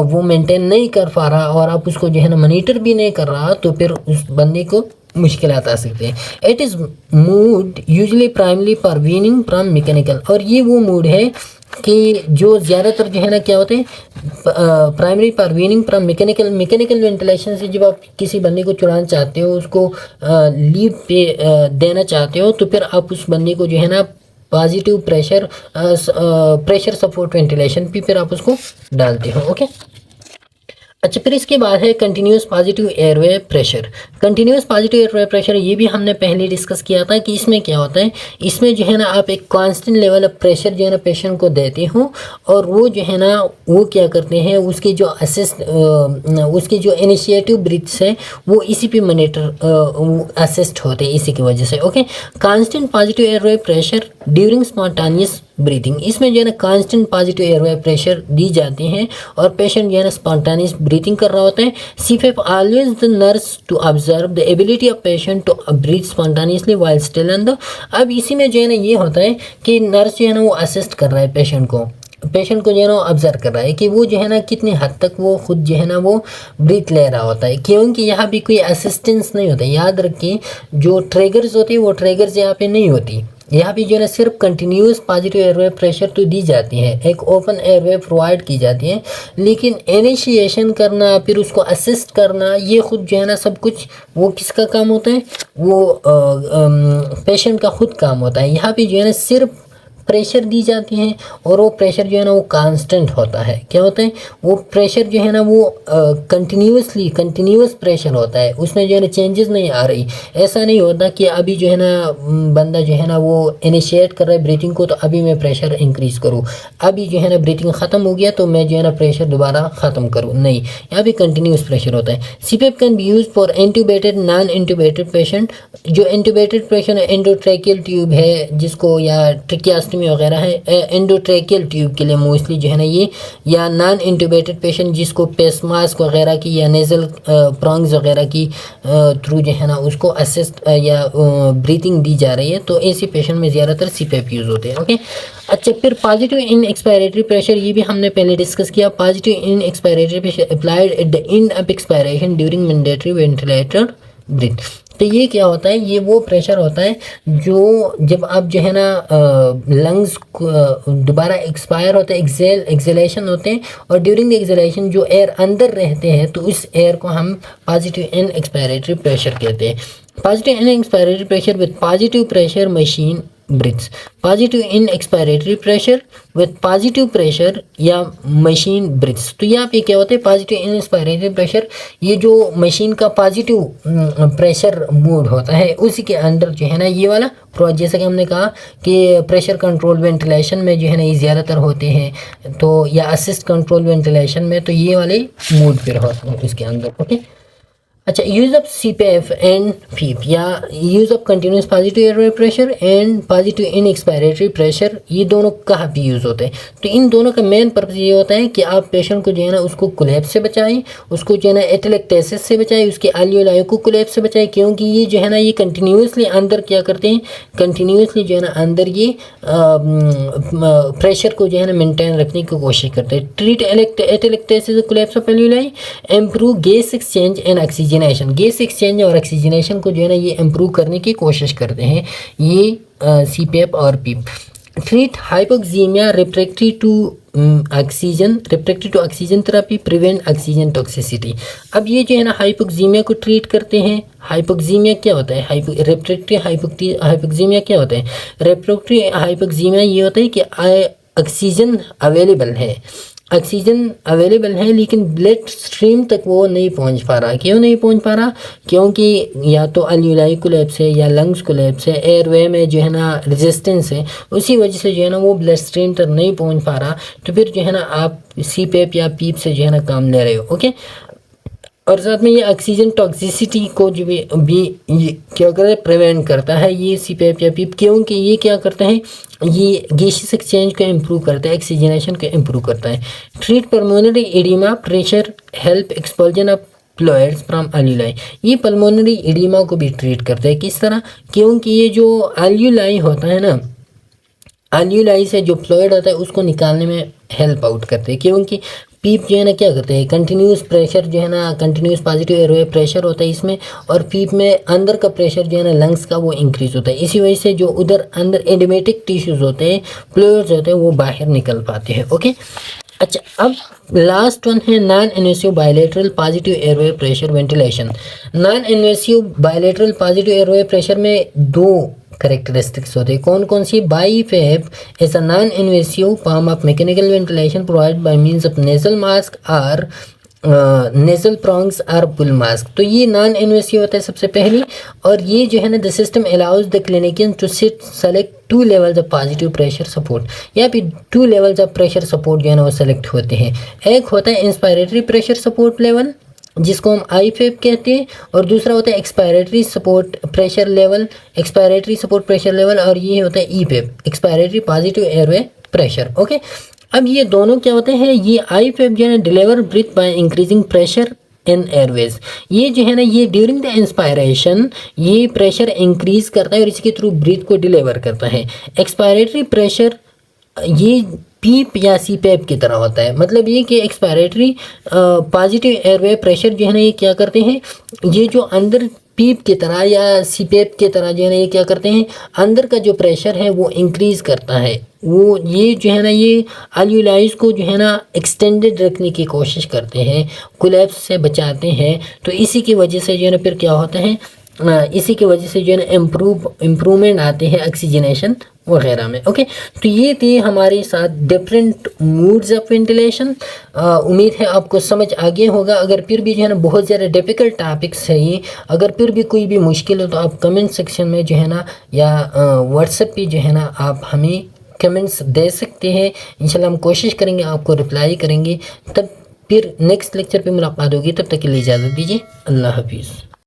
वो मेंटेन नहीं कर पा रहा और आप उसको जो है ना मॉनिटर भी नहीं कर रहा तो फिर उस बंदे को मुश्किलात आ सकते हैं। It is mood usually primary for weaning from mechanical. और ये वो मूड है कि जो ज़्यादातर जो है ना क्या होते हैं, primary for weaning from mechanical ventilation से जब आप किसी बंदे को चुराना चाहते हो, उसको लीव पे देना चाहते हो तो फिर आप उस बंदे को जो है ना पॉजिटिव प्रेशर सपोर्ट वेंटिलेशन पे फिर आप उसको डालते हो। ओके, अच्छा, फिर इसके बाद है continuous positive airway pressure. Continuous positive airway pressure ये भी हमने पहले डिस्कस किया था कि इसमें क्या होता है, इसमें जो है ना आप एक कांस्टेंट लेवल ऑफ प्रेशर जो है ना पेशेंट को देते हो और वो जो है ना वो क्या करते हैं, उसकी जो इनिशिएटिव ब्रीथ्स है वो इसी पे मॉनिटर असिस्ट होते हैं इसी की वजह से। Okay, constant positive airway pressure during spontaneous breathing, इसमें जो है ना कांस्टेंट पॉजिटिव एयरवे प्रेशर दी जाती हैं और पेशेंट जो है ना स्पॉन्टानियस ब्रीथिंग कर रहा होता है। CPAP allows the nurse to observe the ability of patient to breathe spontaneously while still under. अब इसी में जो है ना ये होता है कि नर्स जो है ना वो असिस्ट कर रहा है पेशेंट को जो है ना ऑब्जर्व कर रहा है कि वो जो है ना कितनी हद तक वो खुद जो है ना वो ब्रीथ ले रहा होता है, क्योंकि यहाँ भी कोई असिस्टेंस नहीं होता है। याद रखिए जो ट्रिगर्स होती है वो ट्रिगर्स यहाँ पे नहीं होती, यहाँ भी जो है ना सिर्फ कंटिन्यूस पॉजिटिव एयरवे प्रेशर तो दी जाती है, एक ओपन एयरवे प्रोवाइड की जाती है, लेकिन इनिशिएशन करना फिर उसको असिस्ट करना ये खुद जो है ना सब कुछ वो किसका काम होता है, वो पेशेंट का खुद काम होता है। यहाँ पे जो है ना सिर्फ प्रेशर दी जाती है और वो प्रेशर जो है ना वो कांस्टेंट होता है। क्या होता है, वो प्रेशर जो है ना वो कंटिन्यूस प्रेशर होता है, उसमें जो है ना चेंजेस नहीं आ रही। ऐसा नहीं होता कि अभी जो है ना बंदा जो है ना वो इनिशिएट कर रहा है ब्रीथिंग को तो अभी मैं प्रेशर इंक्रीज़ करूँ, अभी जो है ना ब्रीथिंग ख़त्म हो गया तो मैं जो है ना प्रेशर दोबारा ख़त्म करूँ, नहीं, यहाँ भी कंटिन्यूस प्रेशर होता है। CPAP can be use for intubated non intubated patient. जो इंट्यूबेटेड पेशेंट एंडोट्रैकियल ट्यूब है जिसको या ट्रिकियास्टमी वगैरह है, एंडोट्रैकियल ट्यूब के लिए मोस्टली जो है ना ये, या नॉन इंट्यूबेटेड पेशेंट जिसको पेस मास्क वगैरह की या नेजल प्रॉन्ग्स वगैरह की थ्रू जो है ना उसको असिस्ट या ब्रीथिंग दी जा रही है, तो ऐसे पेशेंट में ज़्यादातर CPAP यूज़ होते हैं। ओके, अच्छा, फिर पॉजिटिव इन एक्सपायरेटरी प्रेशर ये भी हमने पहले डिस्कस किया। Positive in expiratory pressure applied at the end of expiration during mandatory ventilated breath. तो ये क्या होता है, ये वो प्रेशर होता है जो जब आप जो है ना लंग्स दोबारा एक्सपायर होते हैं, एक्सलेशन होते हैं और ड्यूरिंग द एक्सलेशन जो एयर अंदर रहते हैं तो उस एयर को हम पॉजिटिव इन एक्सपायरेटरी प्रेशर कहते हैं। Positive in expiratory pressure with positive pressure machine breaths, positive in expiratory pressure with positive pressure या मशीन ब्रीथ्स। तो यहाँ पे क्या होता है, पॉजिटिव इन एक्सपायरेटरी प्रेशर ये जो मशीन का पॉजिटिव प्रेशर मोड होता है उसी के अंदर जो है ना ये वाला जैसा कि हमने कहा कि प्रेशर कंट्रोल वेंटिलेशन में जो है ना ये ज़्यादातर होते हैं, तो या असिस्ट कंट्रोल वेंटिलेशन में तो ये वाले मोड फिर होते हैं इसके अंदर। ओके, अच्छा, use of CPAP and FEEP या use of continuous positive airway pressure and positive in expiratory pressure, ये दोनों कहाँ पे यूज़ होते हैं? तो इन दोनों का मेन पर्पज़ ये होता है कि आप पेशेंट को जो है ना उसको कोलैप्स से बचाएं, उसको जो है ना एटेलेक्टेसिस से बचाएं, उसके एल्वियोलाई को कोलैप्स से बचाएं, क्योंकि ये जो है ना ये कंटिन्यूसली अंदर क्या करते हैं, कंटिन्यूसली जो है ना अंदर ये प्रेशर को जो है ना मेंटेन रखने की कोशिश करते हैं। Treat atelectasis collapse of alveoli, improve gas exchange and oxygen oxygenation, gas exchange और ऑक्सीजनेशन को जो है ना ये इम्प्रूव करने की कोशिश करते हैं ये CPAP और PEEP। Treat hypoxemia refractory to oxygen therapy, prevent oxygen toxicity. अब ये जो है ना हाइपोक्सीमिया को ट्रीट करते हैं। हाइपोक्सीमिया क्या होता है? रिफ्रैक्टरी हाइपोक्सीमिया क्या होता है? रिफ्रैक्टरी हाइपोक्सीमिया ये होता है कि ऑक्सीजन अवेलेबल है लेकिन ब्लड स्ट्रीम तक वो नहीं पहुंच पा रहा। क्यों नहीं पहुंच पा रहा? क्योंकि या तो अल्यूलाई कोलैप्स है या लंग्स कोलैप्स है, एयरवे में जो है ना रेजिस्टेंस है, उसी वजह से जो है ना वो ब्लड स्ट्रीम तक नहीं पहुंच पा रहा। तो फिर जो है ना आप CPAP या PEEP से जो है ना काम ले रहे हो। ओके, और साथ में ये ऑक्सीजन टॉक्सिसिटी को जो भी ये क्या करता है? प्रिवेंट करता है ये CPAP या PEEP, क्योंकि ये क्या करता है? ये गैसेस एक्सचेंज को इम्प्रूव करता है, ऑक्सीजनेशन को इम्प्रूव करता है। Treat pulmonary oedema pressure, help expulsion of fluids from एल्यूलाई। ये पल्मोनरी एडिमा को भी ट्रीट करता है। किस तरह? क्योंकि ये जो एल्यूलाई होता है ना, एल्यूलाई से जो फ्लूइड आता है उसको निकालने में हेल्प आउट करते हैं। क्योंकि PEEP जो है ना क्या करते हैं? कंटिन्यूस प्रेशर जो है ना, कंटिन्यूस पॉजिटिव एयरवे प्रेशर होता है इसमें, और PEEP में अंदर का प्रेशर जो है ना लंग्स का वो इंक्रीज होता है। इसी वजह से जो उधर अंदर एडिमेटिक टिश्यूज होते हैं, फ्लूइड्स होते हैं, वो बाहर निकल पाते हैं। ओके, अच्छा, अब लास्ट वन है non invasive bilateral positive airway pressure ventilation. Non invasive bilateral positive airway pressure में दो करेक्टरिस्टिक्स होते हैं। कौन कौन सी? BiFAP is a non-invasive form of mechanical ventilation provided by means of nasal mask or nasal prongs और bull mask. तो ये non invasive होता है सबसे पहली, और ये जो है ना the system allows the clinician to select 2 levels of positive pressure support. यहाँ पे 2 लेवल्स ऑफ प्रेशर सपोर्ट जो है ना वो सेलेक्ट होते हैं। एक होता है इंस्पायरेटरी प्रेशर सपोर्ट लेवल जिसको हम IFAP कहते हैं, और दूसरा होता है एक्सपायरेटरी सपोर्ट प्रेशर लेवल, और ये होता है EPAP, expiratory positive airway pressure. Okay, अब ये दोनों क्या होते हैं? ये IFAP जो है ना deliver breath by increasing pressure in airways. ये जो है ना ये ड्यूरिंग द इंस्पायरेशन ये प्रेशर इंक्रीज करता है और इसके थ्रू ब्रीथ को डिलीवर करता है। एक्सपायरेटरी प्रेशर ये PEEP या CPAP की तरह होता है। मतलब ये कि एक्सपायरेटरी पॉजिटिव एयरवे प्रेशर जो है ना ये क्या करते हैं? ये जो अंदर PEEP की तरह या CPAP की तरह जो है ना ये क्या करते हैं? अंदर का जो प्रेशर है वो इंक्रीज करता है। वो ये जो है ना ये एल्यूलाइज को जो है ना एक्सटेंडेड रखने की कोशिश करते हैं, कोलैप्स से बचाते हैं। तो इसी की वजह से जो है ना फिर क्या होता है? इसी की वजह से जो है ना इम्प्रूवमेंट आते हैं ऑक्सीजनेशन वगैरह में। ओके, तो ये थे हमारे साथ डिफरेंट मूड्स ऑफ वेंटिलेशन। उम्मीद है आपको समझ आ गया होगा। अगर फिर भी जो है ना बहुत ज़्यादा डिफ़िकल्ट टॉपिक्स है ये, अगर फिर भी कोई भी मुश्किल हो तो आप कमेंट सेक्शन में जो है ना या व्हाट्सएप पे जो है ना आप हमें कमेंट्स दे सकते हैं। इंशाल्लाह हम कोशिश करेंगे आपको रिप्लाई करेंगे। तब फिर नेक्स्ट लेक्चर पे मुलाकात होगी, तब तक के लिए इजाज़त दीजिए। अल्लाह हाफिज़।